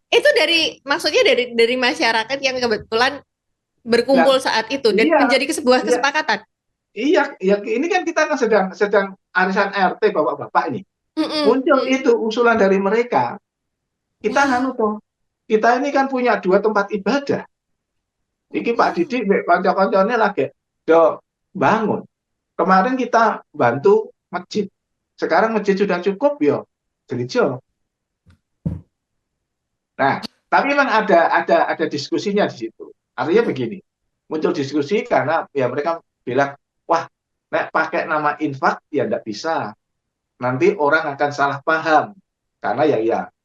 Itu dari maksudnya dari masyarakat yang kebetulan Nah, berkumpul saat itu dan iya, menjadi sebuah iya, kesepakatan. iya, iya, ini kan kita kan sedang sedang arisan RT bapak-bapak ini. Hmm, hmm, Muncul hmm. itu usulan dari mereka. Kita nganu Wow, toh. Kita ini kan punya 2 tempat ibadah. Iki Pak wow. Didi, kanca-kancane lagi do bangun. Kemarin kita bantu masjid. Sekarang masjid sudah cukup, yo gereja. Nah, tapi memang ada diskusinya di situ. Artinya Hmm, begini, muncul diskusi karena ya mereka bilang, wah, nek pakai nama infak ya enggak bisa. Nanti orang akan salah paham. Karena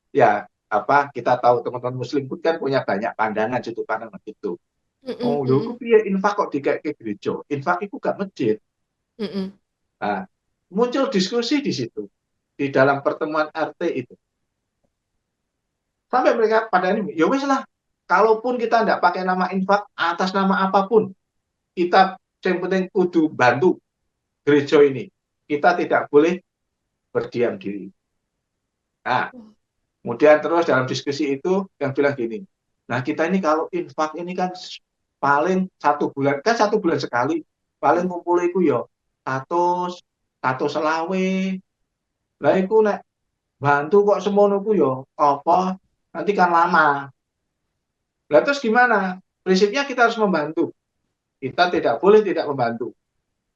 ya apa kita tahu teman-teman Muslim pun kan punya banyak pandangan sudut pandang itu. hmm, hmm, Oh, lho, hmm, kok piye infak kok dikayak ke gereja? Infak itu gak masjid. hmm, hmm. Nah, muncul diskusi di situ di dalam pertemuan RT itu. Sampai mereka pada ini, ya wes lah, kalaupun kita tidak pakai nama infak atas nama apapun, kita yang penting kudu bantu gereja ini. Kita tidak boleh berdiam diri. Nah, kemudian terus dalam diskusi itu yang bilang gini, nah kita ini kalau infak ini kan paling 1 bulan, kan 1 bulan sekali, paling ngumpul itu ya 100 selawe. Lah itu nek bantu kok semono ku ya apa nanti kan lama. Lah terus gimana? Prinsipnya kita harus membantu. Kita tidak boleh tidak membantu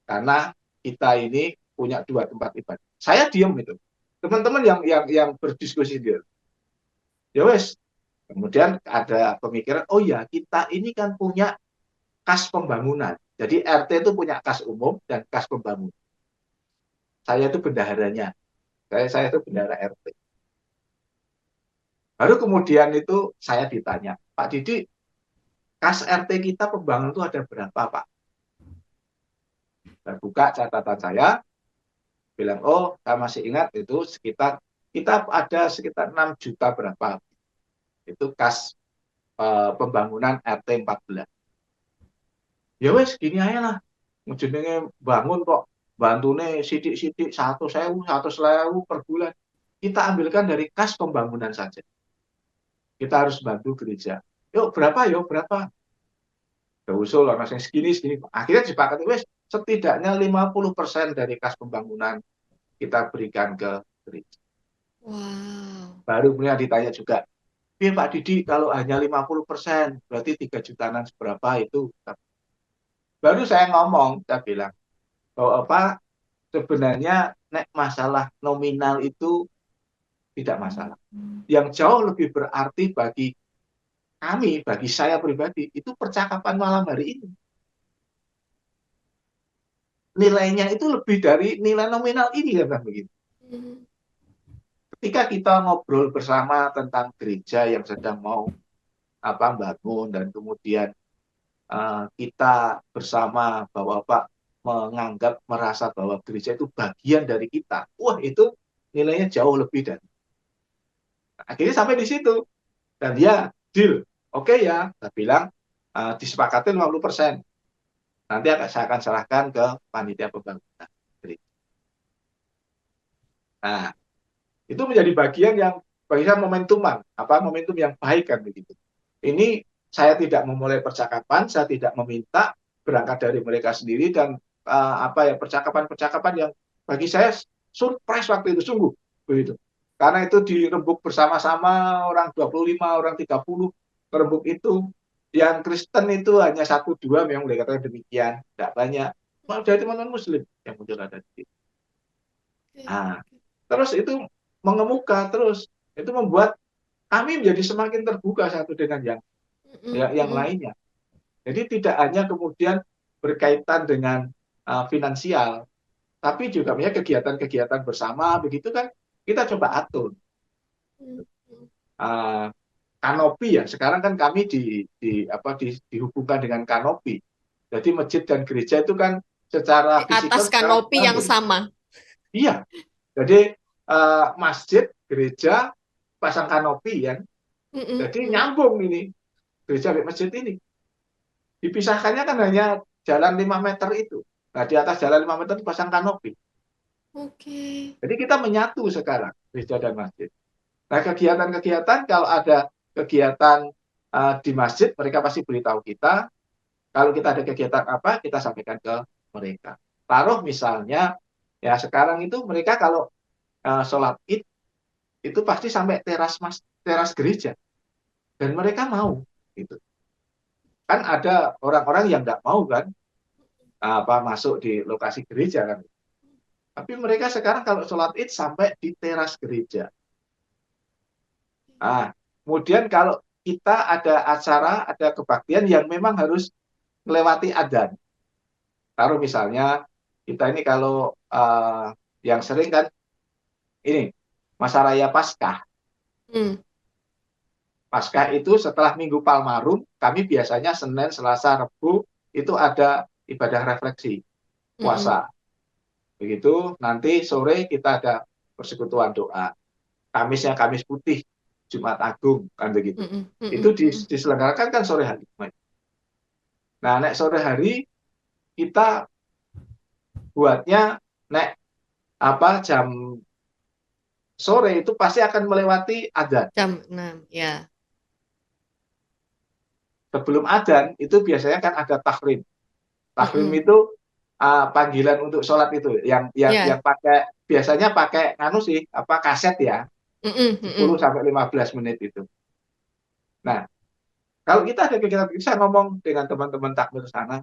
karena kita ini punya 2 tempat ibadah. Saya diam itu. Teman-teman yang berdiskusi dia. Ya wes. Kemudian ada pemikiran, oh ya kita ini kan punya kas pembangunan. Jadi RT itu punya kas umum dan kas pembangunan. Saya itu bendaharanya. Saya itu bendahara RT. Baru kemudian itu saya ditanya, Pak Didi, kas RT kita pembangunan itu ada berapa, Pak? Dan buka catatan saya, bilang, oh saya masih ingat itu sekitar, kita ada sekitar 6 juta berapa. Itu kas pembangunan RT 14. Ya wes gini aja lah. Jenenge bangun kok bantune sidik-sidik 100.000 per bulan. Kita ambilkan dari kas pembangunan saja. Kita harus bantu gereja. Yuk berapa, yuk berapa. Usul orang yang segini. Akhirnya disepakati wes setidaknya 50% dari kas pembangunan kita berikan ke gereja. Wow. Baru kemudian ditanya juga, Pak Didi kalau hanya 50%, berarti 3 jutaan seberapa itu. Baru saya ngomong, saya bilang, bahwa apa sebenarnya nek masalah nominal itu tidak masalah. Yang jauh lebih berarti bagi kami, bagi saya pribadi, itu percakapan malam hari ini. Nilainya itu lebih dari nilai nominal ini, kan begitu. Ketika kita ngobrol bersama tentang gereja yang sedang mau bangun dan kemudian kita bersama bahwa Pak menganggap merasa bahwa gereja itu bagian dari kita, wah itu nilainya jauh lebih dari. Akhirnya sampai di situ dan dia deal, oke ya, saya bilang disepakati 50%. Nanti saya akan serahkan ke panitia pembangunan. Nah, itu menjadi bagian yang bagi saya momentum yang baik kan begitu. Ini saya tidak memulai percakapan, saya tidak meminta berangkat dari mereka sendiri dan percakapan-percakapan yang bagi saya surprise waktu itu sungguh begitu. Karena itu dirembuk bersama-sama orang 25, orang 30 rembuk itu. Yang Kristen itu hanya 1-2 memang boleh katakan demikian, tidak banyak. Malah dari teman-teman Muslim yang muncul ada di situ. Nah, terus itu mengemuka terus itu membuat kami menjadi semakin terbuka satu dengan yang lainnya. Jadi tidak hanya kemudian berkaitan dengan finansial, tapi juga punya kegiatan-kegiatan bersama begitu kan kita coba atur. Kanopi ya, sekarang kan kami dihubungkan dengan kanopi. Jadi masjid dan gereja itu kan secara Di fisikal atas kanopi yang sama. Iya, jadi masjid, gereja pasang kanopi ya. Jadi nyambung ini gereja dan masjid ini. Dipisahkannya kan hanya jalan 5 meter itu. Nah, di atas jalan 5 meter itu pasang kanopi. Oke. Jadi kita menyatu sekarang, gereja dan masjid. Nah, kegiatan-kegiatan, kalau ada kegiatan di masjid, mereka pasti beritahu kita. Kalau kita ada kegiatan apa, kita sampaikan ke mereka. Taruh misalnya, ya sekarang itu mereka kalau sholat id, itu pasti sampai teras gereja. Dan mereka mau. Gitu. Kan ada orang-orang yang nggak mau kan, masuk di lokasi gereja kan. Tapi mereka sekarang kalau sholat id sampai di teras gereja. Nah, kemudian kalau kita ada acara, ada kebaktian yang memang harus melewati adzan. Taruh misalnya, kita ini kalau yang sering kan, ini, masa raya Paskah. Paskah itu setelah Minggu Palmarum, kami biasanya Senin, Selasa, Rabu, itu ada ibadah refleksi, puasa. Begitu, nanti sore kita ada persekutuan doa. Kamisnya Kamis Putih, Jumat Agung kan begitu. Mm-mm, Itu mm-mm, mm-mm. diselenggarakan kan sore hari. Nah, nek sore hari kita buatnya nek apa jam sore itu pasti akan melewati adzan. Jam 6 ya. Sebelum adzan itu biasanya kan ada tahrim. Tahrim Mm-mm. itu panggilan untuk sholat itu yang Ya. pakai biasanya pakai anu sih apa kaset ya Mm-mm, 10 mm-mm. sampai 15 menit itu. Nah, kalau kita ada kegiatan bisa ngomong dengan teman-teman takmir sana,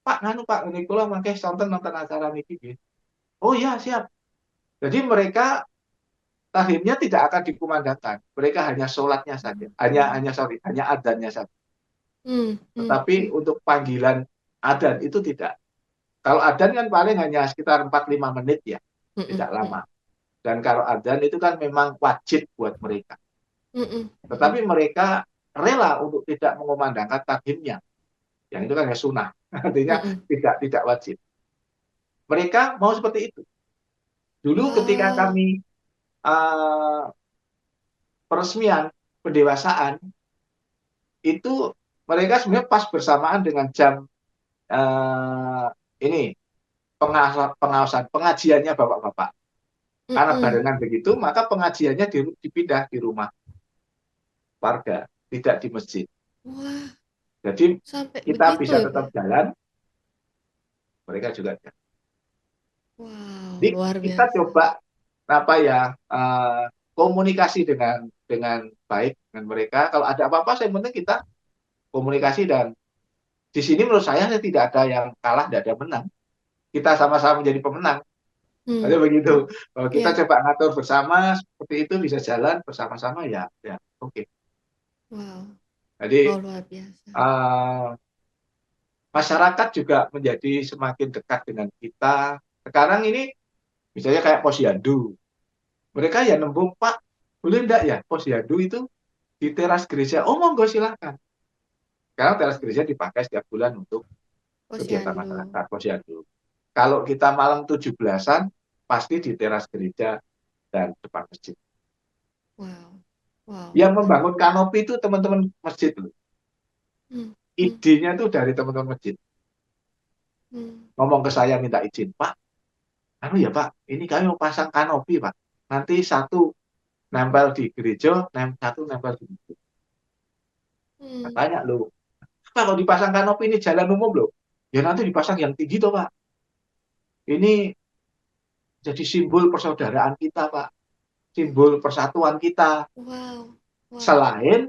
Pak nganu Pak ini kula mangke sonten nonton acara niki nggih. Oh iya siap. Jadi mereka tahrimnya tidak akan dikumandangkan. Mereka hanya sholatnya saja. Hanya adzannya saja. Mm, mm, Tetapi mm, untuk panggilan adzan itu tidak. Kalau adzan kan paling hanya sekitar 4-5 menit ya, mm-mm, tidak mm-mm, lama. Dan kalau adzan itu kan memang wajib buat mereka. mm-mm, mm-mm. Tetapi mereka rela untuk tidak mengumandangkan tahrimnya. Yang itu kan ya sunnah. Artinya Mm-mm. tidak wajib. Mereka mau seperti itu. Dulu ketika Wow. kami uh, peresmian pendewasaan itu mereka sebenarnya pas bersamaan dengan jam uh, ini pengawasan pengajiannya bapak-bapak. Karena Mm-mm. barengan begitu, maka pengajiannya dipindah di rumah warga, tidak di masjid. Wah, Jadi sampai kita begitu bisa ya, tetap Pak? jalan, mereka juga jalan. Wow, Jadi luar kita biasa. coba apa ya komunikasi dengan baik dengan mereka. Kalau ada apa-apa, yang penting kita komunikasi dan di sini menurut saya tidak ada yang kalah, tidak ada yang menang. Kita sama-sama menjadi pemenang. Ada Hmm, begitu. hmm. Kalau kita Ya, coba ngatur bersama seperti itu bisa jalan bersama-sama ya oke. Okay. wow, wow, Jadi luar biasa. uh, masyarakat juga menjadi semakin dekat dengan kita. Sekarang ini misalnya kayak Posyandu, mereka ya nembung Pak, boleh enggak ya Posyandu itu di teras gereja? Oh monggo silakan. Sekarang teras gereja dipakai setiap bulan untuk kegiatan Posyandu. masyarakat Posyandu. Kalau kita malam 17-an, pasti di teras gereja dan depan masjid. Wow, wow. Yang membangun kanopi itu teman-teman masjid loh. Hmm, hmm, Idenya itu dari teman-teman masjid. hmm. Ngomong ke saya minta izin, Pak, anu ya Pak, ini kami mau pasang kanopi Pak. Nanti satu nempel di gereja, satu nempel di masjid. Hmm. Tanya loh, kalau dipasang kanopi ini jalan umum loh. Ya nanti dipasang yang tinggi toh Pak. Ini jadi simbol persaudaraan kita Pak. Simbol persatuan kita. Wow, wow. Selain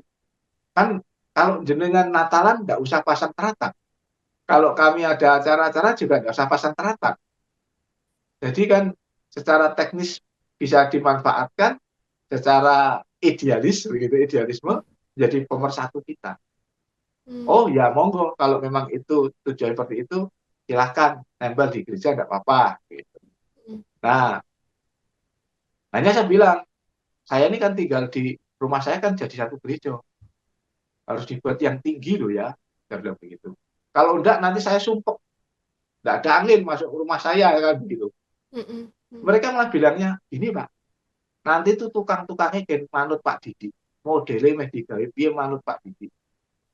kan kalau jenengan Natalan nggak usah pasang teratap. Kalau kami ada acara-acara juga nggak usah pasang teratap. Jadi kan secara teknis bisa dimanfaatkan, secara idealis, begitu idealisme, Hmm, jadi pemersatu kita. Oh hmm, ya monggo, kalau memang itu tujuan seperti itu, silahkan nempel di gereja nggak apa-apa. Gitu. hmm. Nah, hanya saya bilang, saya ini kan tinggal di rumah saya kan jadi satu gereja, harus dibuat yang tinggi loh ya, saya bilang begitu. Kalau enggak nanti saya sumpek, enggak ada angin masuk rumah saya kan begitu. Hmm, hmm, hmm. Mereka malah bilangnya, ini Pak, nanti tuh tukang-tukangnya kan manut Pak Didi. Modelnya meh digawe piye manut Pak Didi.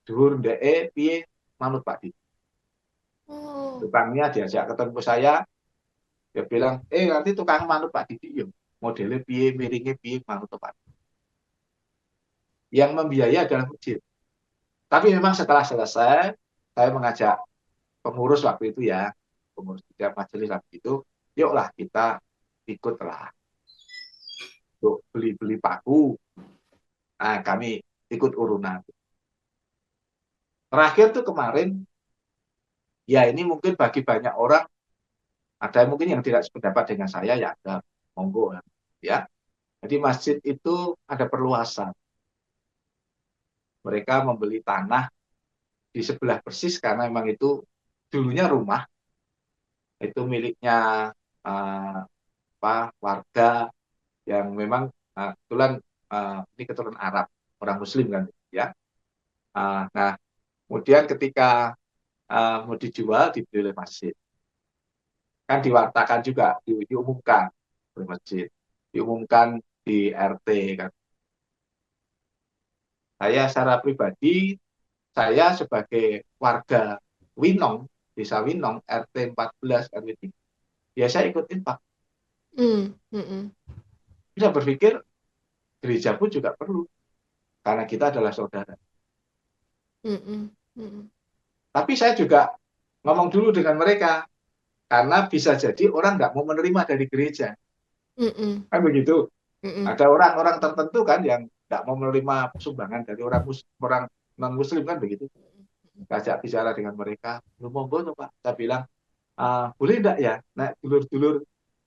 Dhuwur ndeke piye manut Pak Didi. Oh, Tukangnya diajak ketemu saya, dia bilang, nanti tukang manut Pak Didi yo. Modelnya piye, miringnya piye manut Pak Didi. Yang membiayai adalah masjid. Tapi memang setelah selesai, saya mengajak pengurus waktu itu ya, pengurus tiap majelis waktu itu, yuklah kita ikutlah untuk beli-beli paku. Nah, kami ikut urunan. Terakhir tuh kemarin, ya ini mungkin bagi banyak orang, ada mungkin yang tidak sependapat dengan saya, ya ada, monggo. Ya. Jadi masjid itu ada perluasan. Mereka membeli tanah di sebelah persis karena memang itu dulunya rumah, itu miliknya uh, apa, warga yang memang kebetulan ini keturunan Arab, orang Muslim kan, ya. Nah, kemudian ketika mau dijual, dibeli oleh masjid. Kan diwartakan juga, diumumkan oleh masjid, diumumkan di RT kan. Saya secara pribadi, saya sebagai warga Winong, Desa Winong, RT 14, RW 3, ya saya ikut infak. Mm, mm, Bisa berpikir gereja pun juga perlu, karena kita adalah saudara. mm, mm, mm, Tapi saya juga ngomong dulu dengan mereka, karena bisa jadi orang nggak mau menerima dari gereja. mm, mm, Kan begitu. mm, mm, Ada orang-orang tertentu kan yang nggak mau menerima sumbangan dari orang non-muslim kan begitu. Saya bicara dengan mereka, lu monggo tuh Pak. Saya bilang, boleh enggak ya, nah dulur-dulur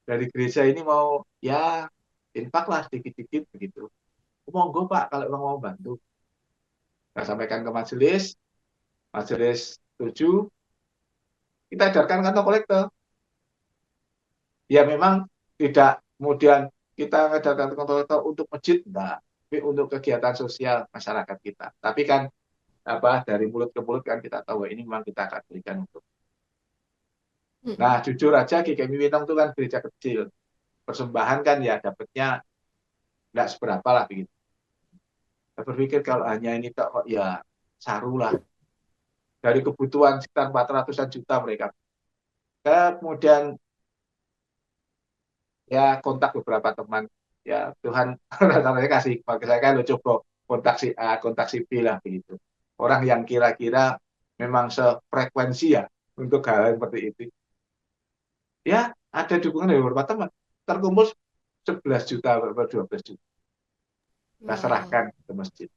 dari gereja ini mau ya infak lah sedikit-sedikit begitu. Monggo Pak kalau mau bantu. Saya sampaikan ke majelis, majelis setuju, kita edarkan kantong kolektor. Ya memang tidak kemudian kita edarkan kantong kolektor untuk masjid, enggak. Tapi untuk kegiatan sosial masyarakat kita. Tapi kan apa dari mulut ke mulut kan kita tahu ini memang kita akan berikan untuk. Nah mm, jujur aja GKMI Winong itu kan gereja kecil, persembahan kan ya dapatnya nggak seberapa lah begitu. Saya berpikir kalau hanya ini kok ya saru lah, dari kebutuhan sekitar 400-an juta mereka. Kemudian ya kontak beberapa teman, ya Tuhan rata-rata kasih pakai saya kan lo coba kontak si A, kontak si B lah begitu. Orang yang kira-kira memang sefrekuensi ya untuk hal seperti itu. Ya ada dukungan dari beberapa teman. Terkumpul 11 juta atau 12 juta. Kita wow. serahkan ke masjid.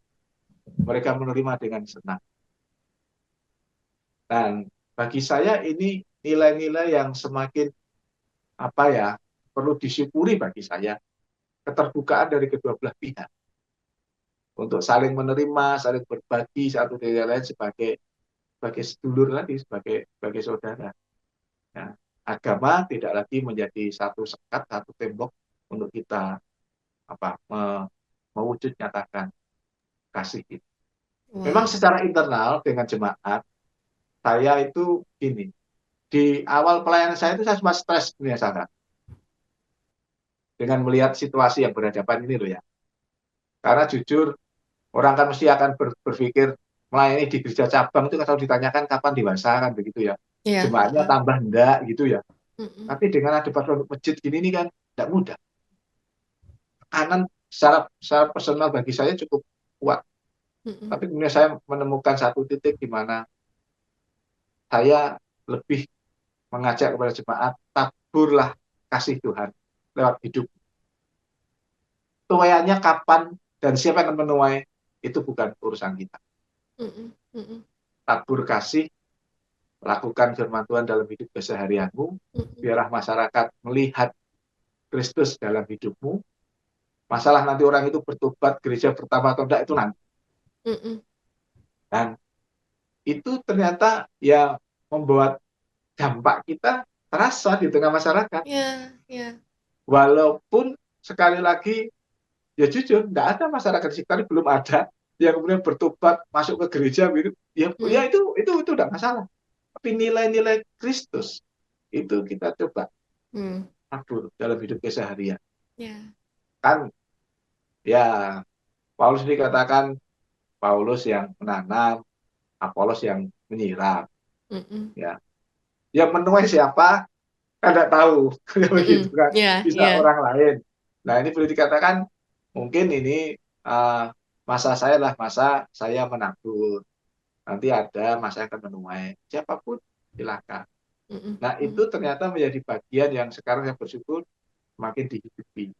Mereka menerima dengan senang. Dan bagi saya ini nilai-nilai yang semakin apa ya perlu disyukuri bagi saya, keterbukaan dari kedua belah pihak untuk saling menerima, saling berbagi satu dengan lain sebagai sedulur lagi, sebagai saudara. Ya, agama tidak lagi menjadi satu sekat, satu tembok untuk kita apa mewujud nyatakan kasih itu. Memang Wow. secara internal dengan jemaat saya itu gini, di awal pelayanan saya itu saya sempat stres nih saya dengan melihat situasi yang berhadapan ini loh ya. Karena jujur orang kan mesti akan berpikir melayani di gereja cabang itu kalau ditanyakan kapan dewasa kan begitu ya. Ya. Jemaatnya tambah enggak gitu ya. Mm, mm, Tapi dengan ada produk masjid gini ini kan tidak mudah. Kanan secara personal bagi saya cukup kuat. mm, mm, Tapi kemudian saya menemukan satu titik di mana saya lebih mengajak kepada jemaat, taburlah kasih Tuhan lewat hidup. Tuaiannya kapan dan siapa yang akan menuai, itu bukan urusan kita. mm, mm, mm, Tabur kasih, lakukan firman Tuhan dalam hidup keseharianmu, mm, biarlah masyarakat melihat Kristus dalam hidupmu. Masalah nanti orang itu bertobat gereja pertama atau tidak itu nanti. mm, mm. Dan itu ternyata ya membuat dampak kita terasa di tengah masyarakat. Ya, ya. Walaupun sekali lagi ya jujur nggak ada masyarakat di sekitar belum ada yang kemudian bertobat masuk ke gereja gitu. Ya Mm, itu udah masalah. Tapi nilai-nilai Kristus itu kita coba mm. atur dalam hidup keseharian. Ya. Kan ya Paulus dikatakan Paulus yang menanam, Apolos yang menyiram. Mm, mm, Ya, yang menuai siapa? Kan tidak tahu, mm, begitu mm. kan? Ya, Bisa ya. orang lain. Nah ini boleh dikatakan mungkin ini masa saya lah masa saya menabur. Nanti ada masa yang akan menuai. Siapapun silakan. Mm, mm, Nah mm. itu ternyata menjadi bagian yang sekarang saya bersyukur makin dihidupi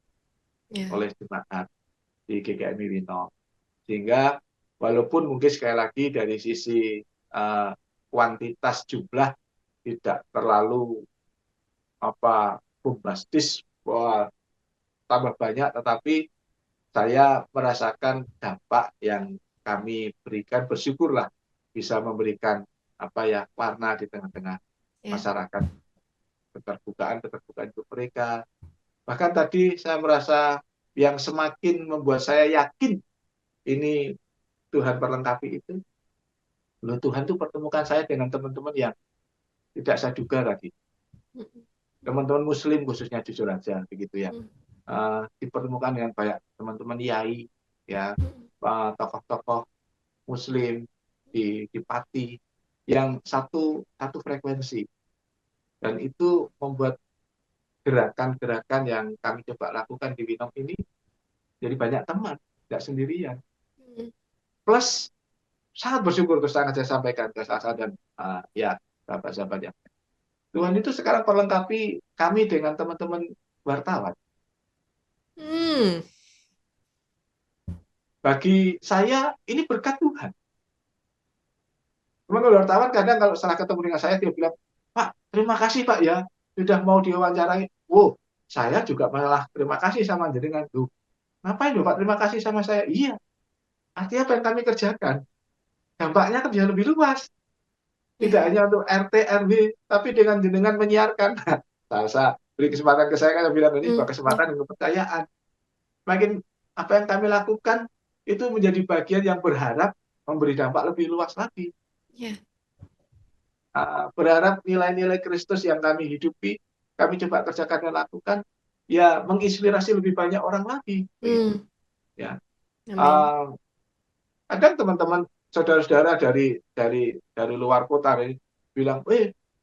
Ya. oleh jemaat di GKMI Winong. Sehingga walaupun mungkin sekali lagi dari sisi kuantitas jumlah tidak terlalu apa bombastis wah, tambah banyak, tetapi saya merasakan dampak yang kami berikan, bersyukurlah bisa memberikan apa ya warna di tengah-tengah Ya. masyarakat, keterbukaan untuk mereka. Bahkan tadi saya merasa yang semakin membuat saya yakin ini Tuhan perlengkapi itu, loh Tuhan tuh pertemukan saya dengan teman-teman yang tidak saya duga lagi. Mm, Teman-teman Muslim khususnya jujur aja begitu ya. mm, Dipertemukan dengan banyak teman-teman Yai ya. tokoh-tokoh Muslim di Pati yang satu satu frekuensi, dan itu membuat gerakan-gerakan yang kami coba lakukan di Winong ini jadi banyak teman, tidak sendirian. Hmm. Plus sangat bersyukur, terus sangat saya sampaikan ke Sasa dan ya sahabat-sahabat yang Tuhan itu sekarang perlengkapi kami dengan teman-teman wartawan. Hmm. Bagi saya ini berkat Tuhan. Teman wartawan kadang kalau setelah ketemu dengan saya dia bilang, Pak, terima kasih Pak ya sudah mau diwawancarai. Wow, saya juga malah terima kasih sama jenengan tuh. Ngapain Pak terima kasih sama saya? Iya, artinya apa yang kami kerjakan dampaknya kan jauh lebih luas. Tidak Ya. hanya untuk RT RW, tapi dengan jenengan menyiarkan. Saya beri kesempatan ke saya kan bilang ini Hmm. sebuah kesempatan dan kepercayaan. Makin apa yang kami lakukan itu menjadi bagian yang berharap memberi dampak lebih luas lagi. Ya. Berharap nilai-nilai Kristus yang kami hidupi, kami coba kerjakan dan lakukan, ya menginspirasi lebih banyak orang lagi. Hmm. Ya, Amin. uh, kadang teman-teman saudara-saudara dari luar kota ini bilang,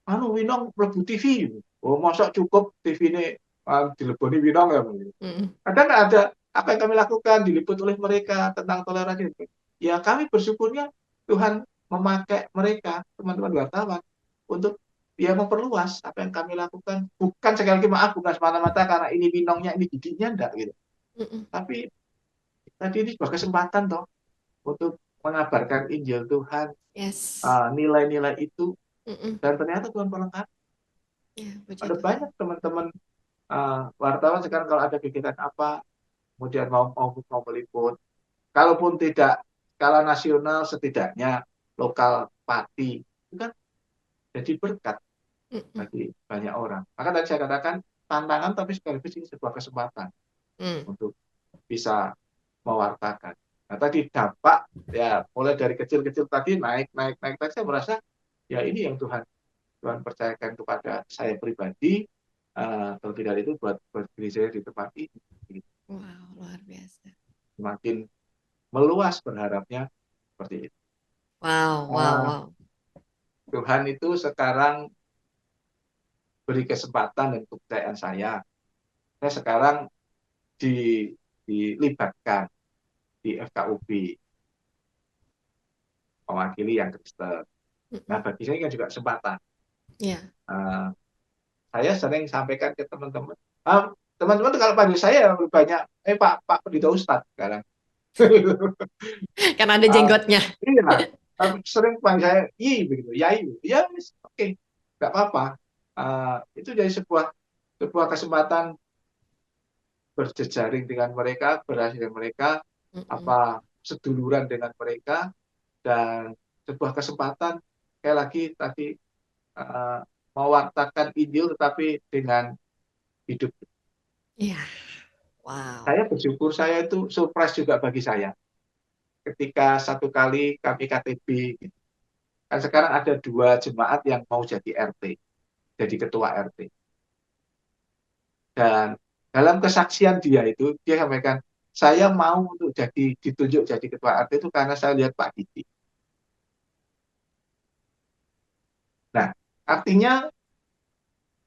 anu Winong mlebu TV. Oh, masa cukup TV ini dileboni Winong ya? Hmm. Kadang ada apa yang kami lakukan diliput oleh mereka tentang toleransi. Ya kami bersyukurnya Tuhan memakai mereka, teman-teman wartawan, untuk ya memperluas apa yang kami lakukan. Bukan sekali lagi maaf, bukan semata-mata karena ini Winongnya, ini gidiknya, enggak gitu. Hmm. Tapi tadi ini sebuah kesempatan toh untuk mengabarkan Injil Tuhan, Yes. nilai-nilai itu, Hmm. dan ternyata Tuhan pelengkap. Ya, puji Ada banyak Tuhan. teman-teman wartawan sekarang kalau ada kegiatan apa, kemudian mau meliput, kalaupun tidak skala nasional, setidaknya lokal Pati, itu kan jadi berkat Hmm. bagi banyak orang. Maka tadi saya katakan tantangan, tapi sekaligus ini sebuah kesempatan Hmm. untuk bisa mewartakan. Nah tadi dampak ya mulai dari kecil-kecil tadi naik tadi saya merasa ya ini yang Tuhan percayakan kepada saya pribadi, terlebih dari itu buat diri saya di tempat ini. Wow, luar biasa. Semakin meluas berharapnya seperti itu. Wow, wow, Uh, wow. Tuhan itu sekarang beri kesempatan dan kepercayaan saya. Saya sekarang di, dilibatkan di FKUB, mewakili yang Kristen. Nah, Hmm. bagi saya kan juga kesempatan. Ya. Uh, saya sering sampaikan ke teman-teman. Teman-teman kalau panggil saya lebih banyak, Pak Pendeta Ustadz sekarang. Karena ada uh, jenggotnya. iya, sering panggil saya, begitu, Yai. Ya, oke, nggak apa-apa. Itu jadi sebuah kesempatan berjejaring dengan mereka, berhasil dengan mereka, Hmm. apa seduluran dengan mereka, dan sebuah kesempatan sekali lagi tadi uh, mewartakan Injil tetapi dengan hidup. Ya. Wow. Saya bersyukur, saya itu surprise juga bagi saya ketika satu kali kami KTB, kan sekarang ada 2 jemaat yang mau jadi RT, jadi ketua RT, dan dalam kesaksian dia sampaikan, saya mau untuk ditunjuk jadi ketua RT itu karena saya lihat Pak Didi. Nah, artinya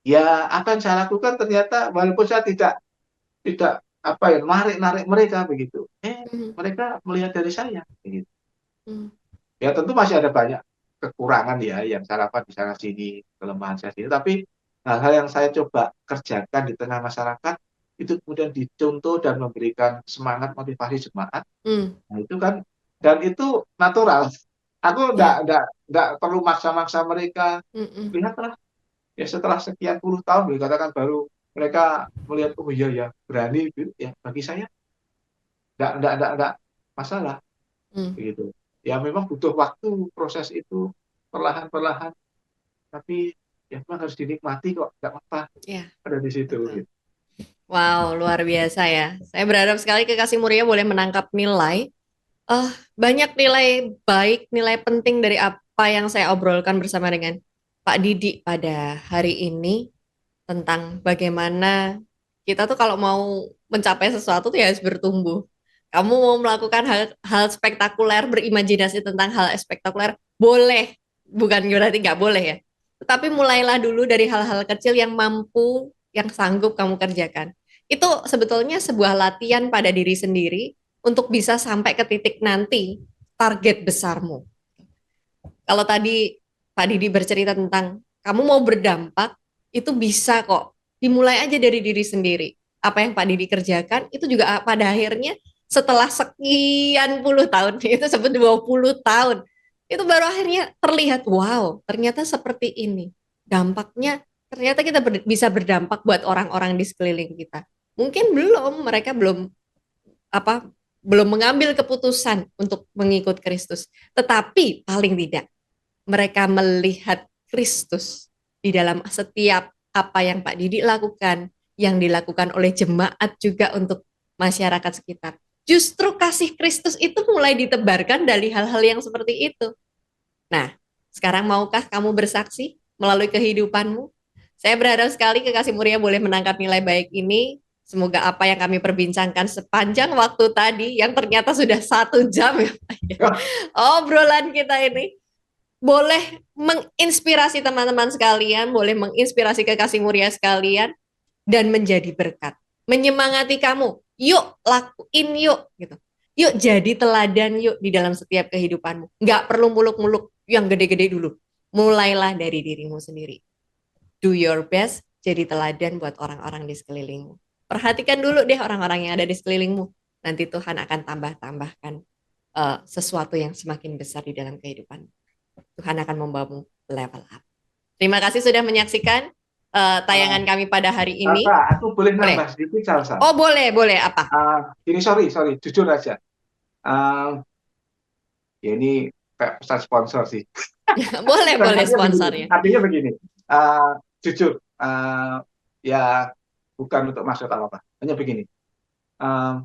ya apa yang saya lakukan ternyata walaupun saya tidak tidak apa ya narik mereka begitu, Hmm. mereka melihat dari saya begitu. Hmm. Ya tentu masih ada banyak kekurangan ya yang saya lakukan di sana sini, kelemahan saya sini, tapi hal-hal yang saya coba kerjakan di tengah masyarakat itu kemudian dicontoh dan memberikan semangat motivasi jemaat. Hmm. Nah, itu kan, dan itu natural. Aku Ya. enggak perlu maksa-maksa mereka. Hmm. Lihatlah ya setelah sekian puluh tahun dikatakan baru mereka melihat, oh iya ya berani gitu. Ya bagi saya enggak masalah Hmm. begitu. Ya memang butuh waktu proses itu, perlahan-perlahan, tapi ya memang harus dinikmati kok, enggak apa-apa Ya, ada di situ betul. gitu. Wow, luar biasa ya. Saya berharap sekali Kekasih Muria boleh menangkap nilai. eh Banyak nilai baik, nilai penting dari apa yang saya obrolkan bersama dengan Pak Didi pada hari ini tentang bagaimana kita tuh kalau mau mencapai sesuatu tuh ya harus bertumbuh. Kamu mau melakukan hal spektakuler, berimajinasi tentang hal spektakuler, boleh. Bukan berarti nggak boleh ya. Tetapi mulailah dulu dari hal-hal kecil yang mampu, yang sanggup kamu kerjakan. Itu sebetulnya sebuah latihan pada diri sendiri untuk bisa sampai ke titik nanti target besarmu. Kalau tadi Pak Didi bercerita tentang kamu mau berdampak, itu bisa kok. Dimulai aja dari diri sendiri. Apa yang Pak Didi kerjakan, itu juga pada akhirnya setelah sekian puluh tahun, itu sebut 20 tahun, itu baru akhirnya terlihat, wow, ternyata seperti ini. Dampaknya, ternyata kita bisa berdampak buat orang-orang di sekeliling kita. Mungkin belum, mereka belum apa belum mengambil keputusan untuk mengikut Kristus. Tetapi paling tidak mereka melihat Kristus di dalam setiap apa yang Pak Didi lakukan, yang dilakukan oleh jemaat juga untuk masyarakat sekitar. Justru kasih Kristus itu mulai ditebarkan dari hal-hal yang seperti itu. Nah, sekarang maukah kamu bersaksi melalui kehidupanmu? Saya berharap sekali Kekasih Muria boleh menangkap nilai baik ini. Semoga apa yang kami perbincangkan sepanjang waktu tadi, yang ternyata sudah 1 jam ya, obrolan kita ini, boleh menginspirasi teman-teman sekalian, boleh menginspirasi Kekasih Muria sekalian, dan menjadi berkat. Menyemangati kamu, yuk lakuin yuk, gitu. Yuk jadi teladan yuk di dalam setiap kehidupanmu. Nggak perlu muluk-muluk yang gede-gede dulu. Mulailah dari dirimu sendiri. Do your best, jadi teladan buat orang-orang di sekelilingmu. Perhatikan dulu deh orang-orang yang ada di sekelilingmu. Nanti Tuhan akan tambah-tambahkan sesuatu yang semakin besar di dalam kehidupan. Tuhan akan membawamu level up. Terima kasih sudah menyaksikan tayangan kami pada hari ini. Pak, aku boleh Boleh? nambah sedikit, Salsa. Oh, boleh, boleh. Apa? Ini sorry, jujur aja. Uh, ya ini kayak pesan sponsor sih. Boleh, boleh Artinya begini, sponsornya. artinya begini. Jujur, ya bukan untuk maksud apa-apa. Hanya begini. Uh,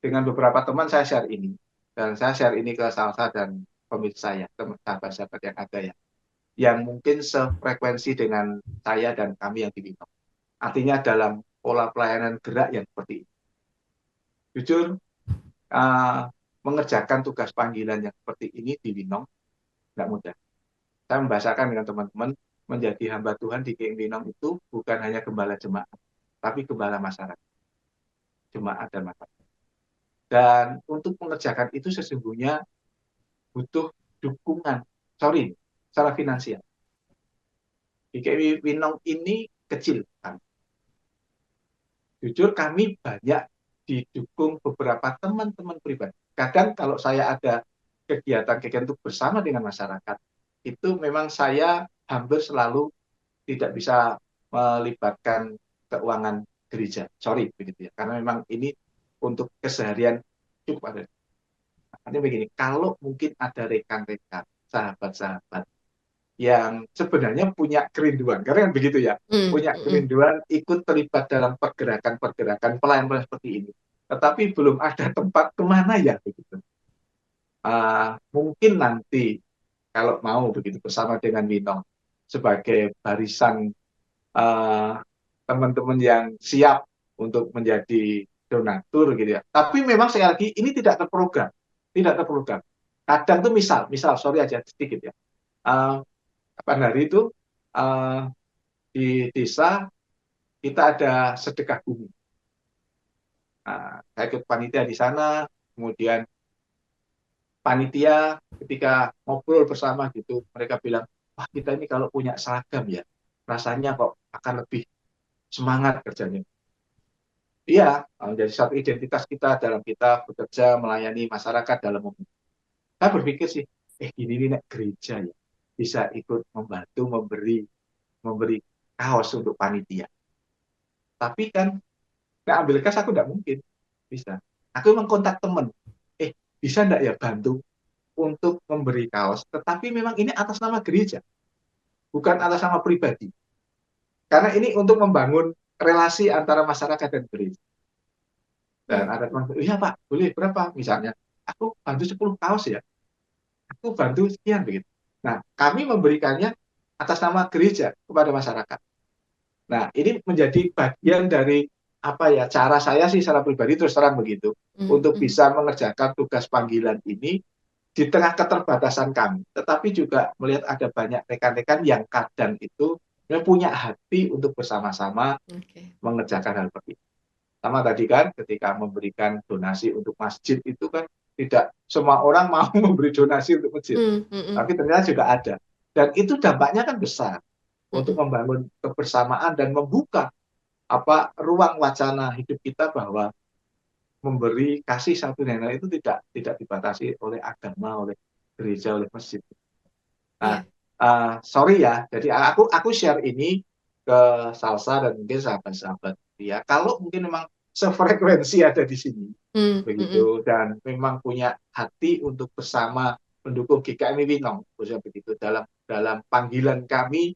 dengan beberapa teman saya share ini, dan saya share ini ke Salsa dan pemirsa saya, sahabat-sahabat yang ada ya, yang mungkin sefrekuensi dengan saya dan kami yang di Wino. Artinya dalam pola pelayanan gerak yang seperti ini. Jujur, uh, mengerjakan tugas panggilan yang seperti ini di Winong nggak mudah. Saya membahasakan dengan teman-teman, menjadi hamba Tuhan di KM Winong itu bukan hanya gembala jemaat, tapi gembala masyarakat, jemaat dan masyarakat. Dan untuk mengerjakan itu sesungguhnya butuh dukungan, sorry, secara finansial. Di KM Winong ini kecil kan. Jujur kami banyak didukung beberapa teman-teman pribadi. Kadang kalau saya ada kegiatan-kegiatan untuk bersama dengan masyarakat, itu memang saya hampir selalu tidak bisa melibatkan keuangan gereja. Sorry, begitu ya. Karena memang ini untuk keseharian cukup ada. Artinya begini, kalau mungkin ada rekan-rekan, sahabat-sahabat yang sebenarnya punya kerinduan, karena kan begitu ya, punya kerinduan ikut terlibat dalam pergerakan-pergerakan pelayan-pelayan seperti ini. Tetapi belum ada tempat kemana ya, begitu. Mungkin nanti kalau mau begitu bersama dengan Winong sebagai barisan teman-teman yang siap untuk menjadi donatur gitu ya. Tapi memang sekali lagi ini tidak terprogram, tidak terprogram. Kadang tuh misal sorry aja sedikit ya. Pada hari itu di desa kita ada sedekah bumi. Saya ikut panitia di sana, kemudian panitia ketika ngobrol bersama gitu, mereka bilang, wah kita ini kalau punya seragam ya, rasanya kok akan lebih semangat kerjanya. Iya, menjadi satu identitas kita dalam kita bekerja melayani masyarakat dalam umum. Saya berpikir sih, gini nih nek gereja ya, bisa ikut membantu memberi kaos untuk panitia. Tapi kan nggak ambil kas aku nggak mungkin bisa. Aku mengkontak temen, bisa nggak ya bantu untuk memberi kaos, tetapi memang ini atas nama gereja, bukan atas nama pribadi. Karena ini untuk membangun relasi antara masyarakat dan gereja. Dan ada teman, iya Pak, boleh berapa? Misalnya, aku bantu 10 kaos ya, aku bantu sekian begitu. Nah, kami memberikannya atas nama gereja kepada masyarakat. Nah, ini menjadi bagian dari apa ya, cara saya sih secara pribadi terus terang begitu, Hmm, untuk hmm, bisa mengerjakan tugas panggilan ini di tengah keterbatasan kami, tetapi juga melihat ada banyak rekan-rekan yang kadang itu punya hati untuk bersama-sama oke. mengerjakan hal seperti itu. Sama tadi kan, ketika memberikan donasi untuk masjid itu kan tidak semua orang mau memberi donasi untuk masjid, Hmm, hmm, hmm, tapi ternyata juga ada. Dan itu dampaknya kan besar hmm, untuk hmm. membangun kebersamaan dan membuka apa ruang wacana hidup kita bahwa memberi kasih satu dan lain itu tidak dibatasi oleh agama, oleh gereja, oleh masjid. Nah, Iya. sorry ya, jadi aku share ini ke Salsa dan mungkin sahabat-sahabat ya. Kalau mungkin memang sefrekuensi ada di sini, Hmm, hmm, hmm. begitu, dan memang punya hati untuk bersama mendukung GKMI Winong, khususnya begitu dalam dalam panggilan kami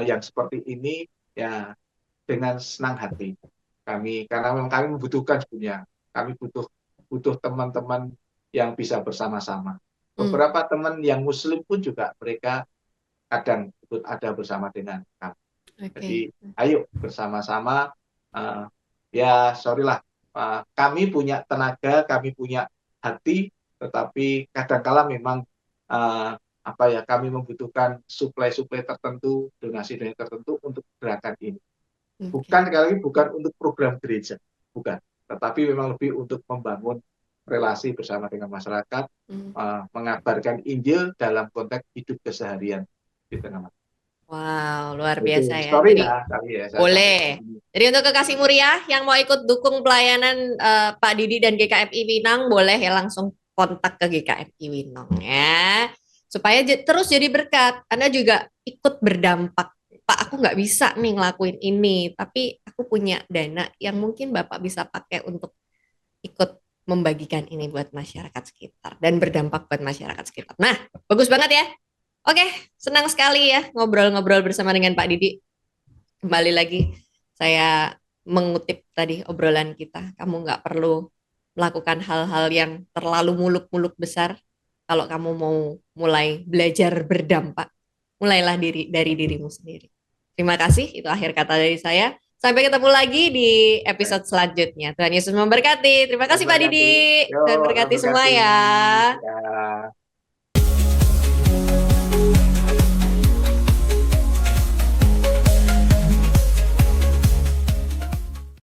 yang seperti ini, ya dengan senang hati kami, karena memang kami membutuhkan sebenarnya, kami butuh butuh teman-teman yang bisa bersama-sama. Hmm. Beberapa teman yang Muslim pun juga mereka kadang ikut ada bersama dengan kami. Jadi Oke. ayo bersama-sama, uh, ya sorry lah, kami punya tenaga, kami punya hati, tetapi kadangkala memang uh, apa ya, kami membutuhkan suplai-suplai tertentu, donasi-donasi tertentu untuk gerakan ini. Bukan, Oke. sekali lagi, bukan untuk program gereja, bukan, tetapi memang lebih untuk membangun relasi bersama dengan masyarakat, Hmm. mengabarkan Injil dalam konteks hidup keseharian di tengah masyarakat. Wow, luar Itu biasa ya. story Jadi ya, kali ya saya sampaikan boleh. ini. Jadi untuk kekasih Muria yang mau ikut dukung pelayanan Pak Didi dan GKMI Winang boleh ya langsung kontak ke GKMI Winang ya. Supaya terus jadi berkat. Anda juga ikut berdampak. Pak, aku nggak bisa nih ngelakuin ini, tapi aku punya dana yang mungkin Bapak bisa pakai untuk ikut membagikan ini buat masyarakat sekitar dan berdampak buat masyarakat sekitar. Nah, bagus banget ya. Oke, senang sekali ya ngobrol-ngobrol bersama dengan Pak Didi. Kembali lagi, saya mengutip tadi obrolan kita. Kamu nggak perlu melakukan hal-hal yang terlalu muluk-muluk besar. Kalau kamu mau mulai belajar berdampak, mulailah dari dirimu sendiri. Terima kasih, itu akhir kata dari saya. Sampai ketemu lagi di episode selanjutnya. Tuhan Yesus memberkati. Terima Tuhan kasih Pak Didi. berkati. Yo, Tuhan Tuhan berkati semua berkati. ya. Ya.